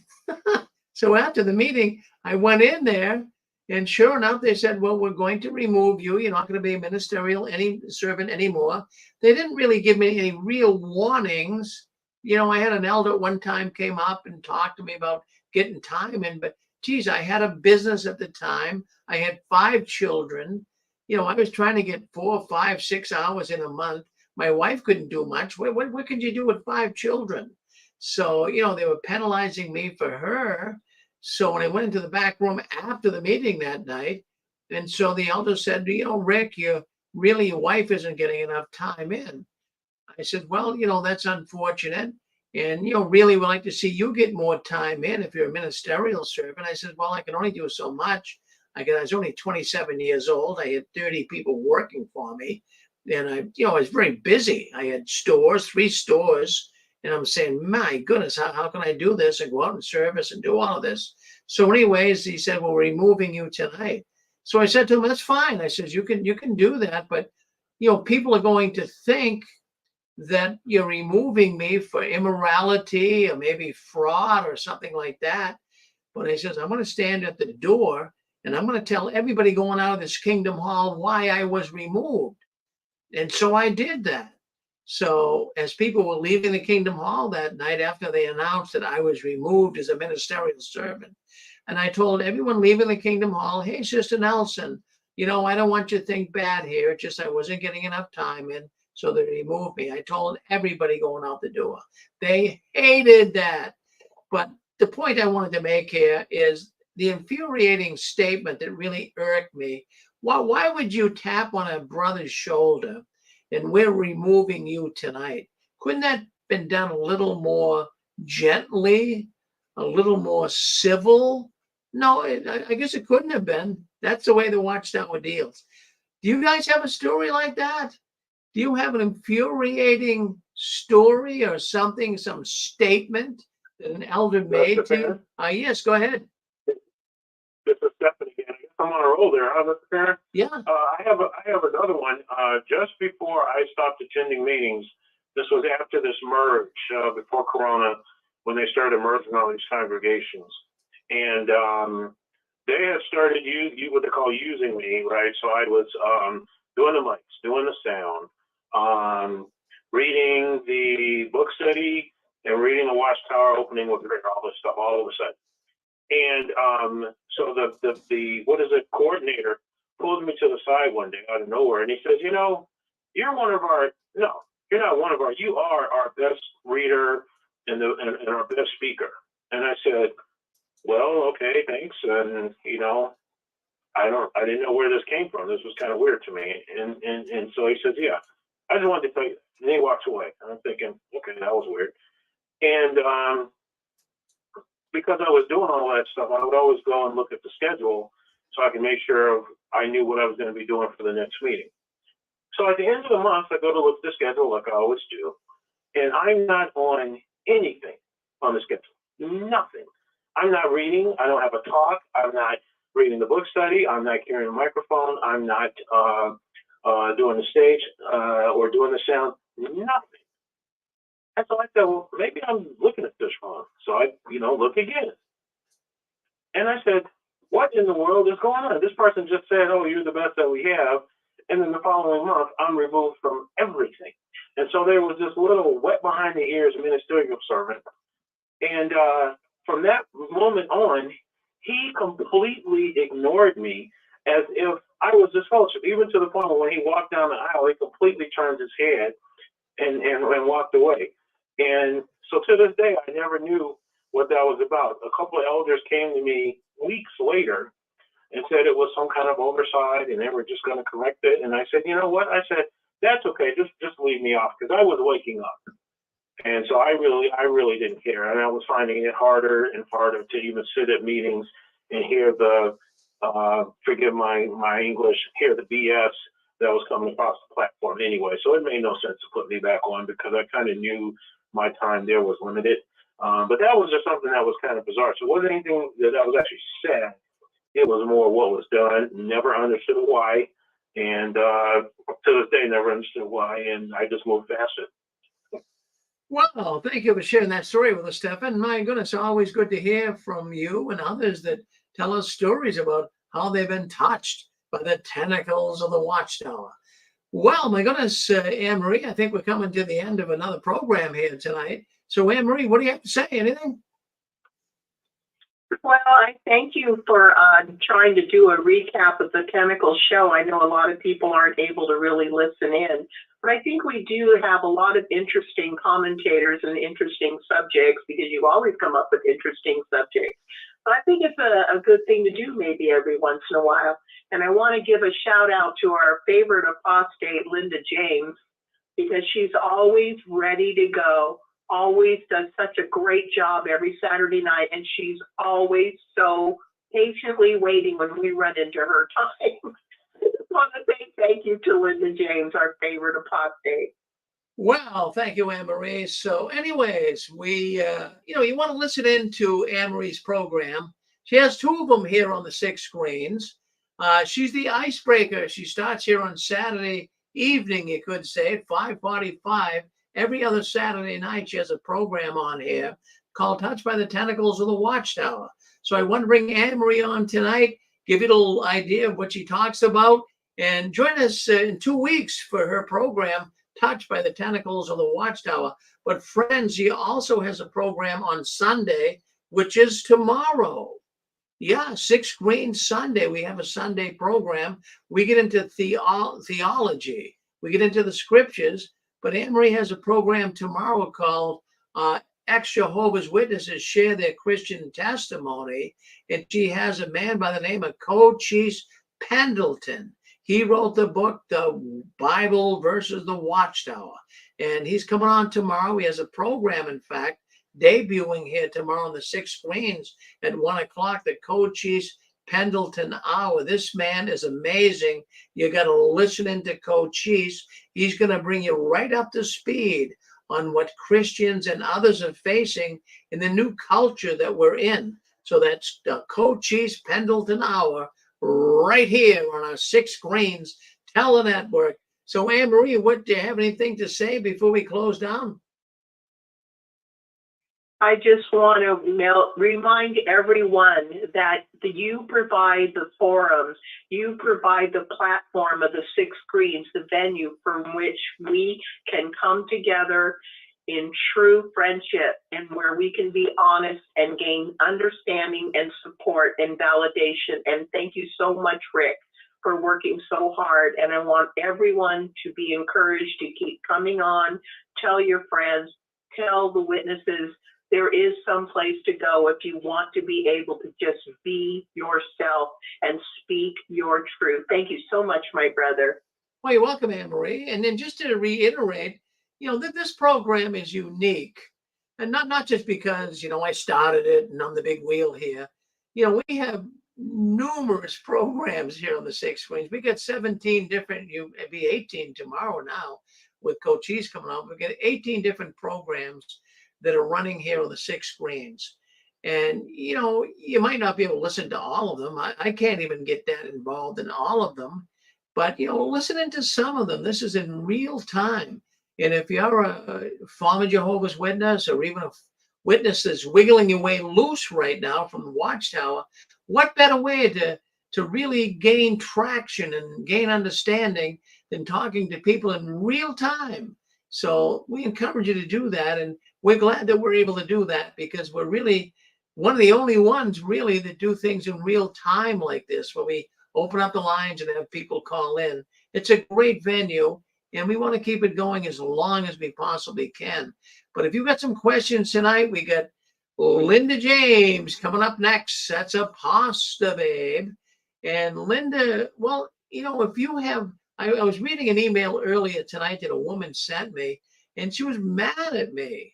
so after the meeting, I went in there, and sure enough, they said, well, we're going to remove you. You're not going to be a ministerial servant anymore. They didn't really give me any real warnings. I had an elder at one time came up and talked to me about getting time in, but geez, I had a business at the time. I had 5 children. I was trying to get 4, 5, 6 hours in a month. My wife couldn't do much. What could you do with 5 children? So, they were penalizing me for her. So when I went into the back room after the meeting that night, and so the elder said, Rick, your wife isn't getting enough time in. I said, well, that's unfortunate. And, really would like to see you get more time in if you're a ministerial servant. I said, well, I can only do so much. I was only 27 years old. I had 30 people working for me. And I was very busy. I had 3 stores. And I'm saying, my goodness, how can I do this and go out and service and do all of this? So anyways, he said, well, we're removing you tonight. So I said to him, that's fine. I said, you can do that. But, people are going to think that you're removing me for immorality or maybe fraud or something like that. But he says, I'm going to stand at the door and I'm going to tell everybody going out of this Kingdom Hall why I was removed. And so I did that. So as people were leaving the Kingdom Hall that night after they announced that I was removed as a ministerial servant, and I told everyone leaving the Kingdom Hall, hey, Sister Nelson, I don't want you to think bad here. It's just I wasn't getting enough time in. So they removed me. I told everybody going out the door. They hated that. But the point I wanted to make here is the infuriating statement that really irked me. Why would you tap on a brother's shoulder and we're removing you tonight? Couldn't that have been done a little more gently, a little more civil? No, I guess it couldn't have been. That's the way the Watchtower deals. Do you guys have a story like that? Do you have an infuriating story or something, some statement that an elder made to you? Yes, go ahead. This is Stephanie again. I'm on a roll there, huh, Mr. Karen? Yeah. I have another one. Just before I stopped attending meetings, this was after this merge, before Corona, when they started merging all these congregations. And they had started what they call using me, right? So I was doing the mics, doing the sound, reading the book study and reading the Watchtower opening with Rick, all this stuff all of a sudden. And so the coordinator pulled me to the side one day out of nowhere, and he says, you're one of our, no, you're not one of our, you are our best reader and our best speaker. And I said, well, okay, thanks. And, I didn't know where this came from. This was kind of weird to me. And so he says, yeah, I just wanted to tell you. And he walks away. And I'm thinking, okay, that was weird. And because I was doing all that stuff, I would always go and look at the schedule so I can make sure I knew what I was going to be doing for the next meeting. So at the end of the month, I go to look at the schedule like I always do. And I'm not on anything on the schedule. Nothing. I'm not reading. I don't have a talk. I'm not reading the book study. I'm not carrying a microphone. I'm not doing the stage or doing the sound. Nothing. And so I said, well, maybe I'm looking at this wrong. So I, look again. And I said, what in the world is going on? This person just said, oh, you're the best that we have. And then the following month, I'm removed from everything. And so there was this little wet behind the ears ministerial servant. And from that moment on, he completely ignored me as if I was this fellowship, even to the point where when he walked down the aisle, he completely turned his head and walked away. And so to this day, I never knew what that was about. A couple of elders came to me weeks later and said it was some kind of oversight and they were just going to correct it. And I said, you know what? I said, that's okay. Just leave me off, because I was waking up. And so I really didn't care. And I was finding it harder and harder to even sit at meetings and hear the, forgive my English, hear the BS that was coming across the platform anyway. So it made no sense to put me back on, because I kind of knew my time there was limited. But that was just something that was kind of bizarre. So it wasn't anything that was actually said. It was more what was done. Never understood why. And to this day, never understood why. And I just moved past it. Well, thank you for sharing that story with us, Stephen. My goodness, always good to hear from you and others that tell us stories about how they've been touched by the tentacles of the Watchtower. Well, my goodness, Anne-Marie, I think we're coming to the end of another program here tonight. So, Anne-Marie, what do you have to say? Anything? Well, I thank you for trying to do a recap of the Tentacles show. I know a lot of people aren't able to really listen in, but I think we do have a lot of interesting commentators and interesting subjects, because you always come up with interesting subjects. But I think it's a good thing to do maybe every once in a while. And I want to give a shout out to our favorite apostate, Linda James, because she's always ready to go. Always does such a great job every Saturday night, and she's always so patiently waiting when we run into her time. I just want to say thank you to Linda James, our favorite apostate. Well, thank you, Anne-Marie. So anyways, we, you want to listen in to Anne-Marie's program. She has two of them here on the 6 screens. She's the icebreaker. She starts here on Saturday evening, you could say, at 5:45. Every other Saturday night, she has a program on here called Touched by the Tentacles of the Watchtower. So I want to bring Anne-Marie on tonight, give you a little idea of what she talks about, and join us in 2 weeks for her program, Touched by the Tentacles of the Watchtower. But friends, she also has a program on Sunday, which is tomorrow. Yeah, 6 Green Sunday. We have a Sunday program. We get into theology. We get into the scriptures. But Anne-Marie has a program tomorrow called Ex-Jehovah's Witnesses Share Their Christian Testimony. And she has a man by the name of Cochise Pendleton. He wrote the book, The Bible versus the Watchtower. And he's coming on tomorrow. He has a program, in fact, debuting here tomorrow on the 6 screens at 1 o'clock, the Cochise Pendleton Hour. This man is amazing. You got to listen into Cochise. He's going to bring you right up to speed on what Christians and others are facing in the new culture that we're in. So that's the Cochise Pendleton Hour right here on our 6 screens Telenetwork. So Anne-Marie, what, do you have anything to say before we close down? I just want to remind everyone that you provide the forums, you provide the platform of the 6 screens, the venue from which we can come together in true friendship and where we can be honest and gain understanding and support and validation. And thank you so much, Rick, for working so hard. And I want everyone to be encouraged to keep coming on, tell your friends, tell the witnesses. There is some place to go if you want to be able to just be yourself and speak your truth. Thank you so much, my brother. Well, you're welcome, Anne-Marie. And then just to reiterate, this program is unique. And not just because, I started it and I'm the big wheel here. We have numerous programs here on the 6 screens. We got 17 different, it'd be 18 tomorrow now with Cochise coming on. We got 18 different programs that are running here on the 6 screens. And, you might not be able to listen to all of them. I can't even get that involved in all of them. But, listening to some of them, this is in real time. And if you're a former Jehovah's Witness or even a witness that's wiggling your way loose right now from the Watchtower, what better way to really gain traction and gain understanding than talking to people in real time? So we encourage you to do that. And we're glad that we're able to do that, because we're really one of the only ones really that do things in real time like this, where we open up the lines and have people call in. It's a great venue, and we want to keep it going as long as we possibly can. But if you've got some questions tonight, we got Linda James coming up next. That's a pasta babe. And Linda, well, if you have, I was reading an email earlier tonight that a woman sent me, and she was mad at me.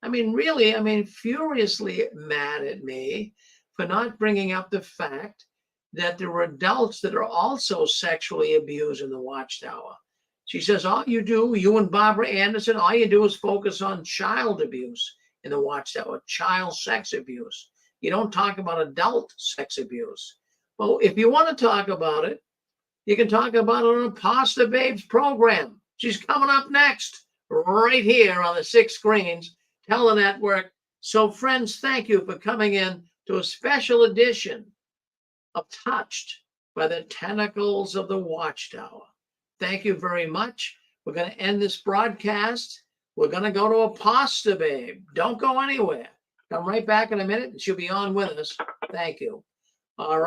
Really, furiously mad at me for not bringing up the fact that there are adults that are also sexually abused in the Watchtower. She says, you and Barbara Anderson, all you do is focus on child abuse in the Watchtower, child sex abuse. You don't talk about adult sex abuse. Well, if you want to talk about it, you can talk about it on a Pasta Babes program. She's coming up next, right here on the 6 screens, Telenetwork. So, friends, thank you for coming in to a special edition of Touched by the Tentacles of the Watchtower. Thank you very much. We're going to end this broadcast. We're going to go to a Pasta Babe. Don't go anywhere. Come right back in a minute, and she'll be on with us. Thank you. All right.